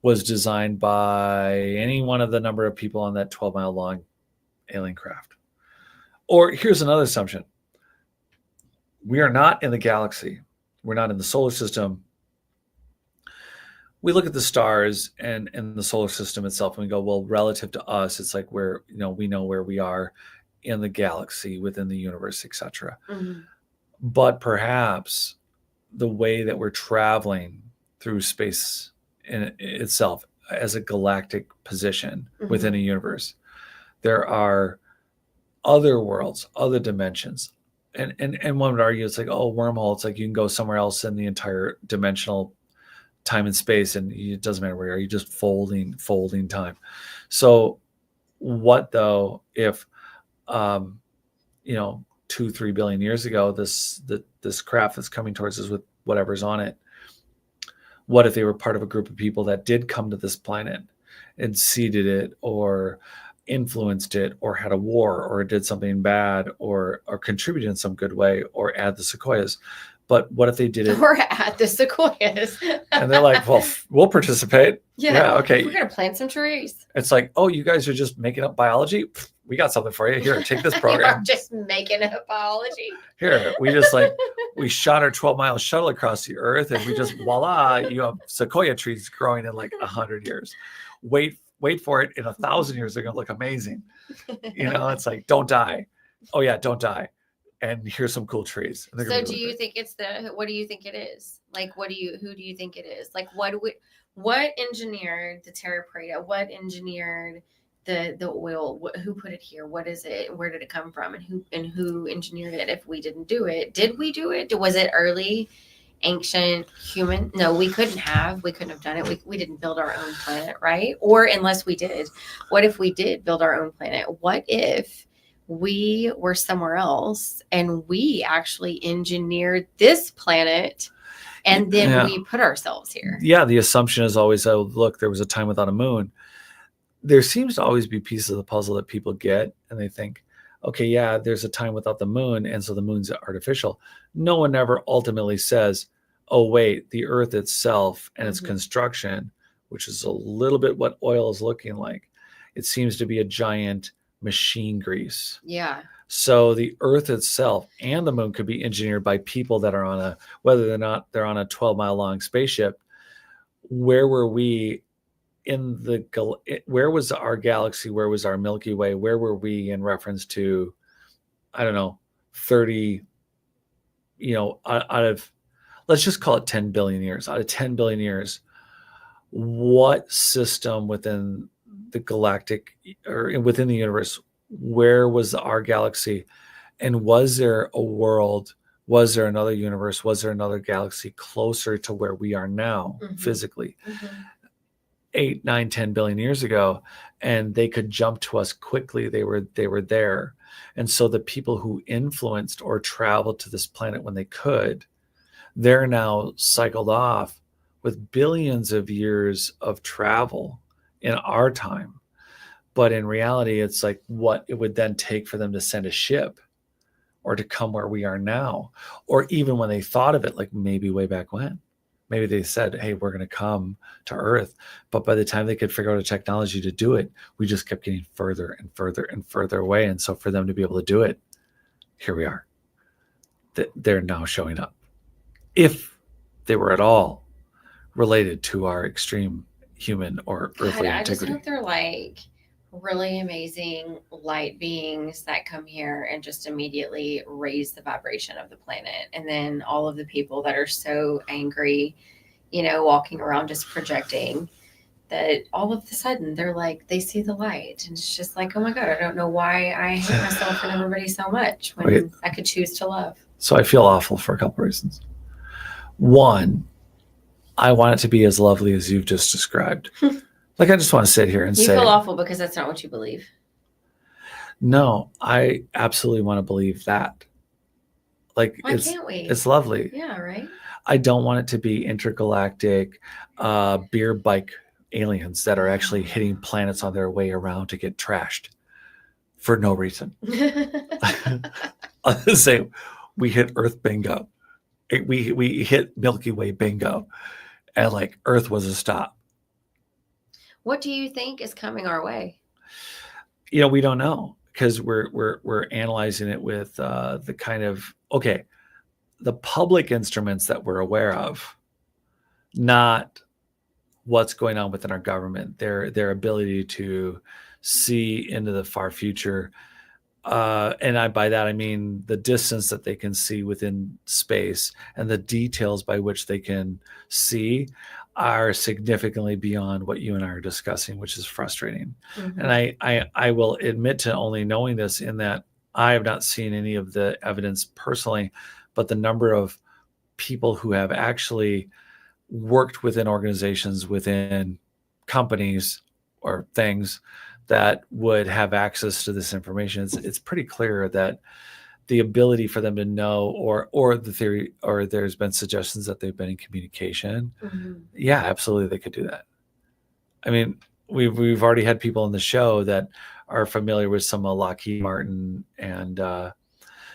Speaker 1: was designed by any one of the number of people on that 12-mile long alien craft. Or here's another assumption. We are not in the galaxy. We're not in the solar system. We look at the stars and the solar system itself and we go, well, relative to us, it's like we know where we are in the galaxy, within the universe, etc. Mm-hmm. But perhaps the way that we're traveling through space in itself as a galactic position within a universe, there are other worlds, other dimensions. And one would argue it's like, oh, wormhole, it's like you can go somewhere else in the entire dimensional time and space, and it doesn't matter where you are, you're just folding time. So what though if 2-3 billion years ago this craft that's coming towards us with whatever's on it, what if they were part of a group of people that did come to this planet and seeded it or influenced it or had a war or did something bad or contributed in some good way or add the sequoias, But what if they did it?
Speaker 2: We're at the sequoias.
Speaker 1: And they're like, well, we'll participate. Yeah, okay.
Speaker 2: We're going to plant some trees.
Speaker 1: It's like, oh, you guys are just making up biology? We got something for you. Here, take this
Speaker 2: You
Speaker 1: program.
Speaker 2: are just making up biology.
Speaker 1: Here, we shot our 12-mile shuttle across the earth, and we just, voila, you have sequoia trees growing in like 100 years. Wait for it. In 1,000 years, they're going to look amazing. It's like, don't die. Oh yeah, don't die. And here's some cool trees.
Speaker 2: So do you think what do you think it is? Like, who do you think it is? Like, what engineered the terra preta? What engineered the oil? Who put it here? What is it? Where did it come from? And who engineered it? If we didn't do it, did we do it? Was it early, ancient human? No, we couldn't have done it. We didn't build our own planet, right? Or unless we did, what if we did build our own planet? What if we were somewhere else and we actually engineered this planet and then we put ourselves here?
Speaker 1: Yeah, the assumption is always, oh, look, there was a time without a moon. There seems to always be pieces of the puzzle that people get and they think, okay, yeah, there's a time without the moon, and so the moon's artificial. No one ever ultimately says, oh, wait, the earth itself and its construction, which is a little bit what oil is looking like, it seems to be a giant machine grease.
Speaker 2: Yeah.
Speaker 1: So the earth itself and the moon could be engineered by people that are whether or not they're on a 12-mile long spaceship. Where were we where was our galaxy? Where was our Milky Way? Where were we in reference to, I don't know, 30, out of, let's just call it 10 billion years. Out of 10 billion years, what system within the galactic or within the universe, where was our galaxy? And was there a world? Was there another universe? Was there another galaxy closer to where we are now physically? 8, 9, 10 billion years ago, and they could jump to us quickly. They were there. And so the people who influenced or traveled to this planet when they could, they're now cycled off with billions of years of travel in our time. But in reality, it's like what it would then take for them to send a ship or to come where we are now, or even when they thought of it, like maybe way back when. Maybe they said, hey, we're going to come to Earth. But by the time they could figure out a technology to do it, we just kept getting further and further and further away. And so for them to be able to do it, here we are. They're now showing up. If they were at all related to our extreme human or earthly
Speaker 2: I
Speaker 1: antiquity.
Speaker 2: just hope they're like really amazing light beings that come here and just immediately raise the vibration of the planet. And then all of the people that are so angry, walking around just projecting, that all of a sudden they're like, they see the light and it's just like, oh my God, I don't know why I hate myself and everybody so much when I could choose to love.
Speaker 1: So I feel awful for a couple reasons. One, I want it to be as lovely as you've just described. Like, I just want to sit here and say...
Speaker 2: You feel awful because that's not what you believe.
Speaker 1: No, I absolutely want to believe that. Like,
Speaker 2: why can't we?
Speaker 1: It's lovely.
Speaker 2: Yeah, right?
Speaker 1: I don't want it to be intergalactic beer bike aliens that are actually hitting planets on their way around to get trashed for no reason. I'll just say, we hit Earth bingo. We hit Milky Way bingo. And like, Earth was a stop.
Speaker 2: What do you think is coming our way?
Speaker 1: We don't know, because we're analyzing it with the kind of, the public instruments that we're aware of, not what's going on within our government, their ability to see into the far future. And by that, I mean the distance that they can see within space and the details by which they can see are significantly beyond what you and I are discussing, which is frustrating. And I will admit to only knowing this in that I have not seen any of the evidence personally, but the number of people who have actually worked within organizations, within companies or things that would have access to this information, it's pretty clear that the ability for them to know, or the theory, or there's been suggestions that they've been in communication. Yeah, absolutely, they could do that. I mean, we've already had people on the show that are familiar with some Lockheed Martin and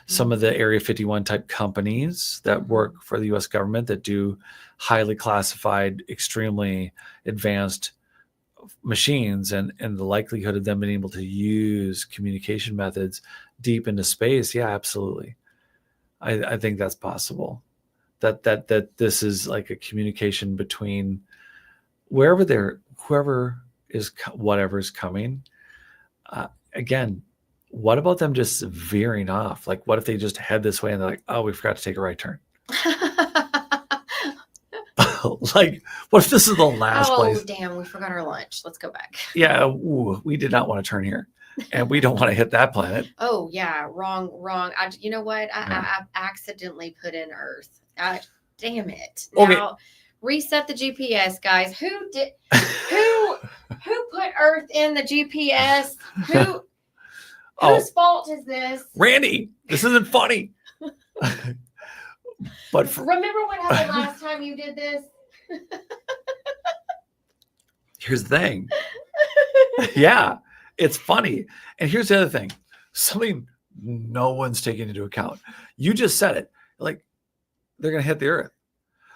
Speaker 1: some of the Area 51 type companies that work for the US government that do highly classified, extremely advanced machines, and the likelihood of them being able to use communication methods deep into space. Yeah, absolutely. I think that's possible. That this is like a communication between whoever is whatever's coming. Again, what about them just veering off? Like, what if they just head this way and they're like, oh, we forgot to take a right turn? Like, what if this is the last place?
Speaker 2: Oh, damn, we forgot our lunch. Let's go back.
Speaker 1: Yeah, we did not want to turn here, and we don't want to hit that planet.
Speaker 2: Oh, yeah, wrong. You know what? I accidentally put in Earth. Damn it. Now, reset the GPS, guys. Who put Earth in the GPS? Whose fault is this?
Speaker 1: Randy, this isn't funny. But
Speaker 2: remember what happened last time you did this?
Speaker 1: Here's the thing. Yeah, it's funny. And here's the other thing. Something no one's taking into account. You just said it. Like, they're going to hit the Earth.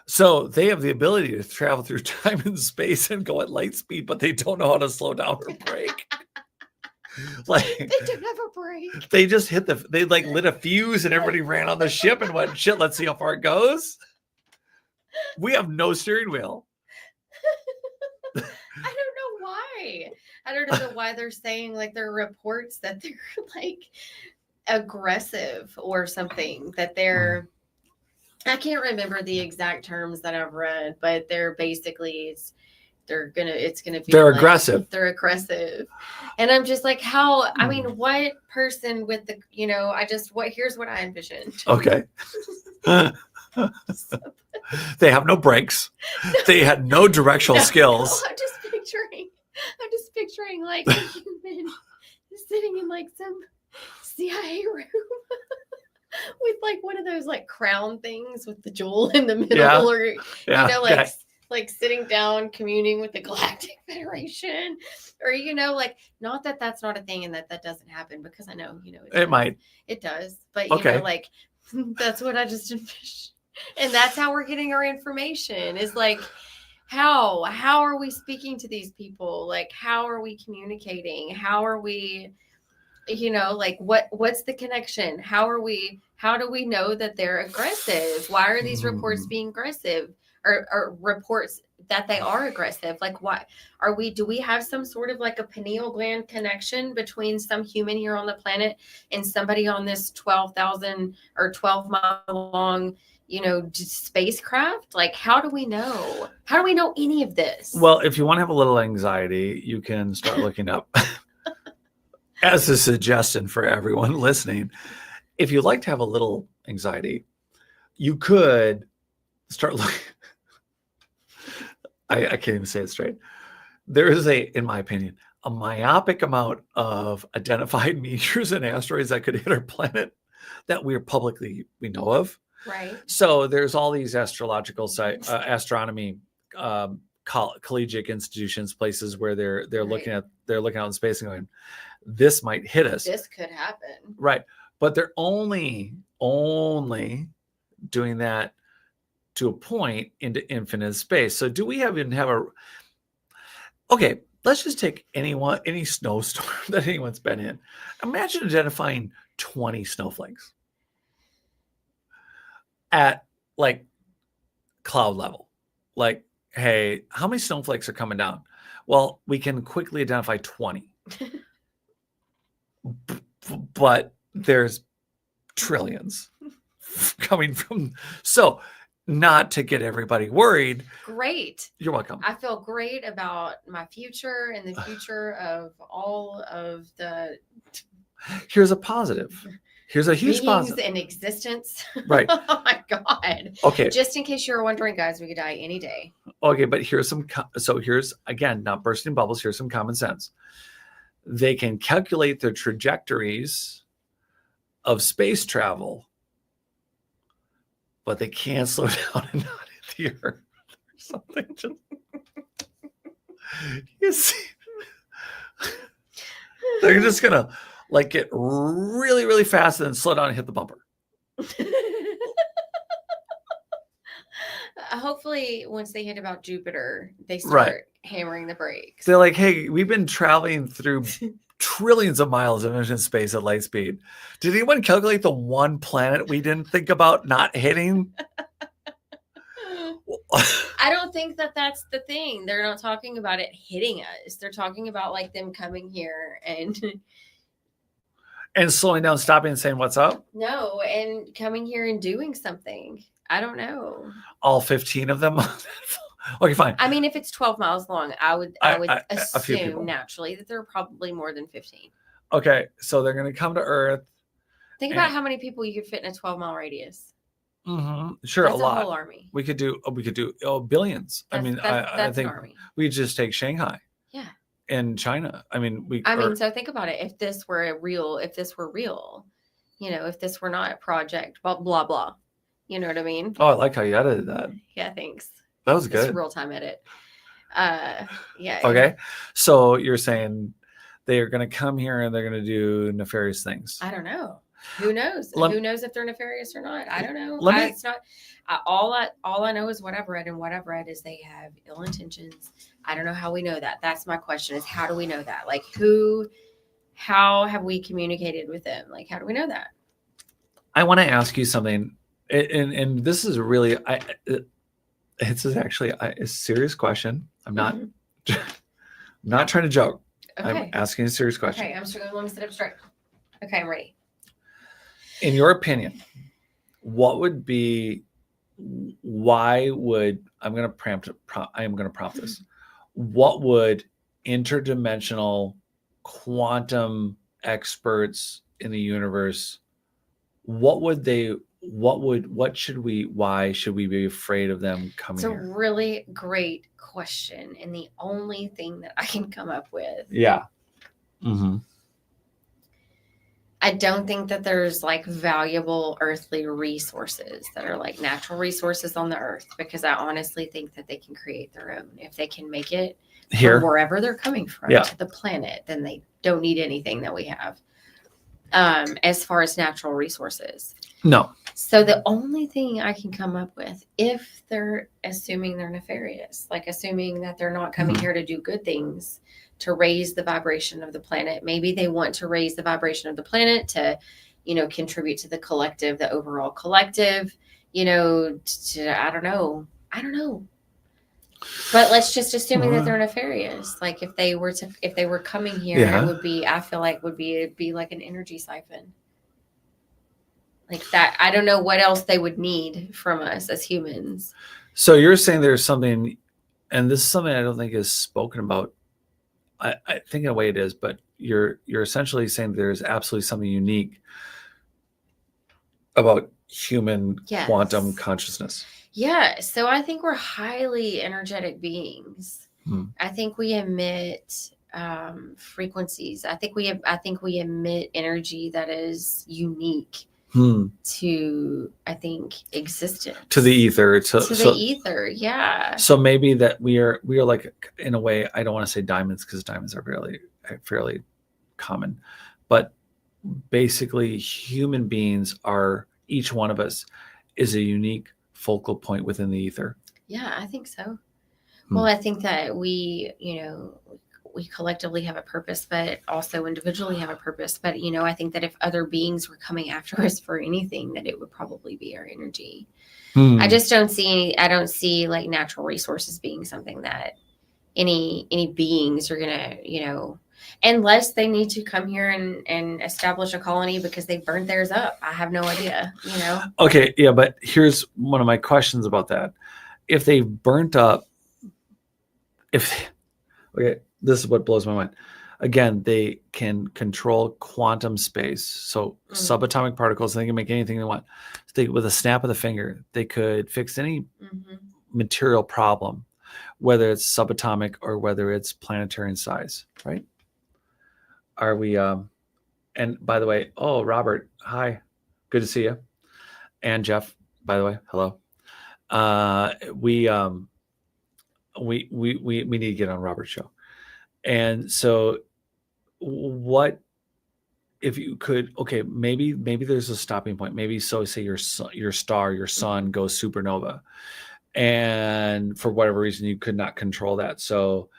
Speaker 1: So they have the ability to travel through time and space and go at light speed, but they don't know how to slow down or brake. Like,
Speaker 2: they don't have a brake.
Speaker 1: They just they like lit a fuse and everybody ran on the ship and went, shit, let's see how far it goes. We have no steering wheel.
Speaker 2: I don't know why. I don't know why they're saying, like, there are reports that they're like aggressive or something, that they're, I can't remember the exact terms that I've read, but they're basically, it's gonna be,
Speaker 1: they're
Speaker 2: like,
Speaker 1: aggressive.
Speaker 2: They're aggressive. And I'm just like, how, I mean, what person with the, here's what I envisioned.
Speaker 1: Okay. They have no brakes. They had no directional skills.
Speaker 2: I'm just picturing like a human sitting in like some CIA room with like one of those like crown things with the jewel in the middle, or like sitting down communing with the Galactic Federation, or like, not that that's not a thing and that doesn't happen, because I know
Speaker 1: it might.
Speaker 2: It does, but like that's what I just envisioned. And that's how we're getting our information, is like, how are we speaking to these people? Like, how are we communicating? How are we, like, what's the connection? How do we know that they're aggressive? Why are these reports being aggressive, or reports that they are aggressive? Like, why do we have some sort of like a pineal gland connection between some human here on the planet and somebody on this 12,000 or 12 mile long spacecraft? Like, how do we know any of this?
Speaker 1: Well, if you want to have a little anxiety, you can start looking up, as a suggestion for everyone listening, if you'd like to have a little anxiety, you could start looking. I can't even say it straight. There is in my opinion, a myopic amount of identified meteors and asteroids that could hit our planet that we know of.
Speaker 2: Right.
Speaker 1: So there's all these astrological astronomy collegiate institutions, places where they're looking out in space and going, this might hit us.
Speaker 2: This could happen.
Speaker 1: Right. But they're only doing that to a point into infinite space. So do we even have okay, let's just take any snowstorm that anyone's been in. Imagine identifying 20 snowflakes at like cloud level. Like, hey, how many snowflakes are coming down? Well, we can quickly identify 20. But there's trillions coming from. So, not to get everybody worried.
Speaker 2: Great.
Speaker 1: You're welcome.
Speaker 2: I feel great about my future and the future of all of the.
Speaker 1: Here's a positive. Here's a huge positive.
Speaker 2: In existence.
Speaker 1: Right.
Speaker 2: Oh my God.
Speaker 1: Okay.
Speaker 2: Just in case you're wondering, guys, we could die any day.
Speaker 1: Okay, but here's again, not bursting bubbles. Here's some common sense. They can calculate their trajectories of space travel, but they can't slow down and not hit the Earth or something. You see, they're just gonna like get really, really fast and then slow down and hit the bumper.
Speaker 2: Hopefully, once they hit about Jupiter, they start
Speaker 1: Right.
Speaker 2: hammering the brakes.
Speaker 1: They're like, hey, we've been traveling through trillions of miles of engine space at light speed. Did anyone calculate the one planet we didn't think about not hitting?
Speaker 2: I don't think that that's the thing. They're not talking about it hitting us. They're talking about like them coming here
Speaker 1: and slowing down, stopping, and saying, what's up?
Speaker 2: no, and coming here and doing something. I don't know.
Speaker 1: All 15 of them? Okay, fine.
Speaker 2: I mean, if it's 12 miles long, I would
Speaker 1: a few people.
Speaker 2: assume naturally that there are probably more than 15.
Speaker 1: Okay, so they're going to come to Earth.
Speaker 2: Think about how many people you could fit in a 12-mile radius.
Speaker 1: Sure,
Speaker 2: That's
Speaker 1: a lot.
Speaker 2: whole army.
Speaker 1: We could do billions. I mean, I think we just take Shanghai.
Speaker 2: Yeah.
Speaker 1: And China. I mean,
Speaker 2: so think about it. If this were real, if this were not a project, blah blah blah. You know what I mean?
Speaker 1: Oh, I like how you edited that.
Speaker 2: Yeah, thanks.
Speaker 1: That was good.
Speaker 2: It's a real-time edit. Yeah.
Speaker 1: Okay. So you're saying they are going to come here and they're going to do nefarious things.
Speaker 2: I don't know. Who knows? Who knows if they're nefarious or not? I don't know. It's not. All I know is what I've read, and what I've read is they have ill intentions. I don't know how we know that. That's my question: is how do we know that? Like, how have we communicated with them? Like, how do we know that?
Speaker 1: I want to ask you something, and this is really it's actually a serious question. I'm not not trying to joke. Okay. I'm asking a serious question.
Speaker 2: Okay, I'm struggling. Let me sit up straight. Okay, I'm ready.
Speaker 1: In your opinion, what would be? Why would I am going to prompt this? What would interdimensional quantum experts in the universe? Why should we be afraid of them coming here?
Speaker 2: It's a really great question. And the only thing that I can come up with.
Speaker 1: Yeah.
Speaker 2: I don't think that there's like valuable earthly resources that are like natural resources on the earth, because I honestly think that they can create their own. If they can make it here, from wherever they're coming from to the planet, then they don't need anything that we have. As far as natural resources.
Speaker 1: No.
Speaker 2: So the only thing I can come up with, if they're assuming they're nefarious, like assuming that they're not coming here to do good things, to raise the vibration of the planet, maybe they want to raise the vibration of the planet to, contribute to the collective, the overall collective, I don't know. But let's just assuming that they're nefarious. Like if they were coming here, I feel like it'd be like an energy siphon. Like that. I don't know what else they would need from us as humans.
Speaker 1: So you're saying there's something, and this is something I don't think is spoken about. I think in a way it is, but you're essentially saying there's absolutely something unique about human quantum consciousness.
Speaker 2: Yeah. So I think we're highly energetic beings. I think we emit frequencies. I think we emit energy that is unique to, I think, existence. To the ether.
Speaker 1: To
Speaker 2: the ether, yeah.
Speaker 1: So maybe that we are like, in a way, I don't want to say diamonds because diamonds are fairly common, but basically human beings are, each one of us is a unique focal point within the ether.
Speaker 2: Yeah, I think so. Well, I think that we collectively have a purpose, but also individually have a purpose. But, I think that if other beings were coming after us for anything, that it would probably be our energy. I just don't see like natural resources being something that any beings are going to, unless they need to come here and establish a colony because they burnt theirs up. I have no idea,
Speaker 1: Okay. Yeah. But here's one of my questions about that. If they burnt up, okay, this is what blows my mind. Again, they can control quantum space. So subatomic particles, they can make anything they want. With a snap of the finger, they could fix any material problem, whether it's subatomic or whether it's planetary in size, right? Are we, and by the way, Robert, hi, good to see you. And Jeff, by the way, hello. We need to get on Robert's show. And so what if you could, okay, maybe there's a stopping point. Maybe so say your star, your sun goes supernova, and for whatever reason you could not control that. So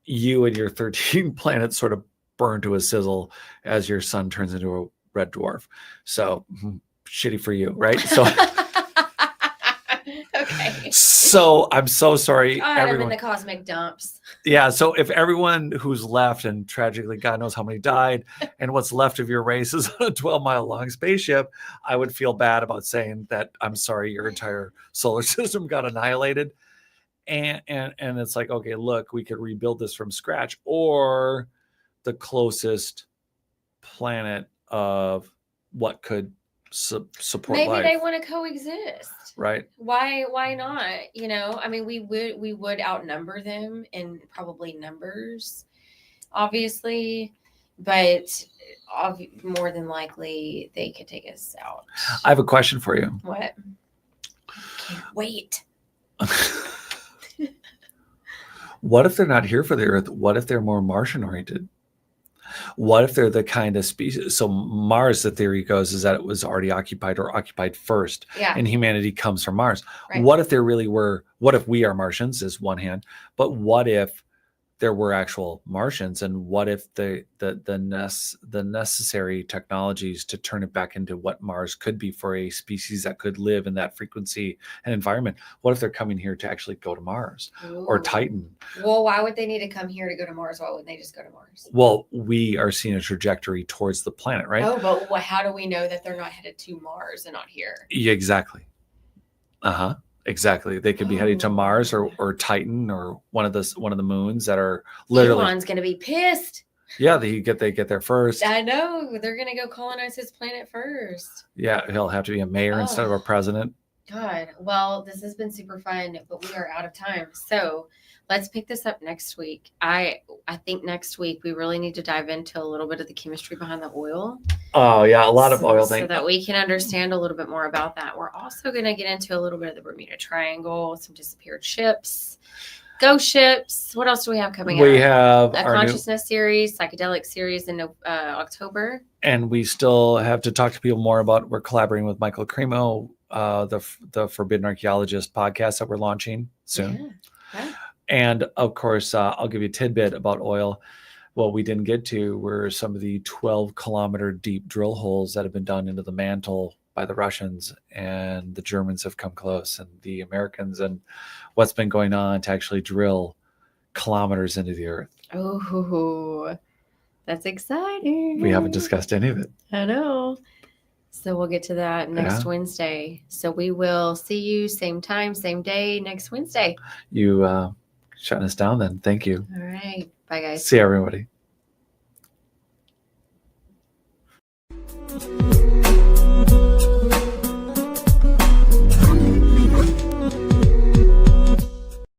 Speaker 1: you and your 13 planets sort of burn to a sizzle as your sun turns into a red dwarf. So shitty for you, right? So
Speaker 2: Okay.
Speaker 1: so I'm so sorry,
Speaker 2: God,
Speaker 1: everyone.
Speaker 2: I'm in the cosmic dumps.
Speaker 1: Yeah, so if everyone who's left, and tragically God knows how many died, and what's left of your race is on a 12-mile long spaceship, I would feel bad about saying that I'm sorry your entire solar system got annihilated. And it's like, okay, look, we could rebuild this from scratch, or the closest planet of what could support
Speaker 2: Maybe
Speaker 1: life.
Speaker 2: they want to coexist.
Speaker 1: Right.
Speaker 2: Why not? I mean, we would outnumber them in probably numbers, obviously, but more than likely they could take us out.
Speaker 1: I have a question for you.
Speaker 2: What? Can't wait.
Speaker 1: What if they're not here for the Earth? What if they're more Martian oriented? What if they're the kind of species? So Mars, the theory goes, is that it was already occupied or occupied first, and humanity comes from Mars. Right. What if there really were? What if we are Martians? Is one hand, but what if there were actual Martians, and what if the necessary technologies to turn it back into what Mars could be for a species that could live in that frequency and environment? What if they're coming here to actually go to Mars? Ooh. Or Titan?
Speaker 2: Well, why would they need to come here to go to Mars? Why wouldn't they just go to Mars?
Speaker 1: Well, we are seeing a trajectory towards the planet, right?
Speaker 2: Oh, but how do we know that they're not headed to Mars and not here?
Speaker 1: Yeah, exactly. Exactly. They could be heading to Mars or Titan or one of the moons that are literally.
Speaker 2: Elon's gonna be pissed.
Speaker 1: Yeah, they get there first.
Speaker 2: I know. They're gonna go colonize his planet first.
Speaker 1: Yeah, he'll have to be a mayor instead of a president.
Speaker 2: God. Well, this has been super fun, but we are out of time. So let's pick this up next week. I think next week we really need to dive into a little bit of the chemistry behind the oil.
Speaker 1: Oh yeah, a lot of oil things.
Speaker 2: So that we can understand a little bit more about that. We're also going to get into a little bit of the Bermuda Triangle, some disappeared ships, ghost ships. What else do we have coming up?
Speaker 1: We have
Speaker 2: a consciousness series, psychedelic series in October.
Speaker 1: And we still have to talk to people more about, we're collaborating with Michael Cremo, the Forbidden Archaeologist podcast that we're launching soon. Yeah. And of course, I'll give you a tidbit about oil. What we didn't get to were some of the 12-kilometer deep drill holes that have been done into the mantle by the Russians, and the Germans have come close, and the Americans, and what's been going on to actually drill kilometers into the earth.
Speaker 2: Oh, that's exciting.
Speaker 1: We haven't discussed any of it.
Speaker 2: I know. So we'll get to that next Wednesday. So we will see you same time, same day next Wednesday.
Speaker 1: You shutting us down then. Thank you.
Speaker 2: All right. Bye, guys.
Speaker 1: See everybody.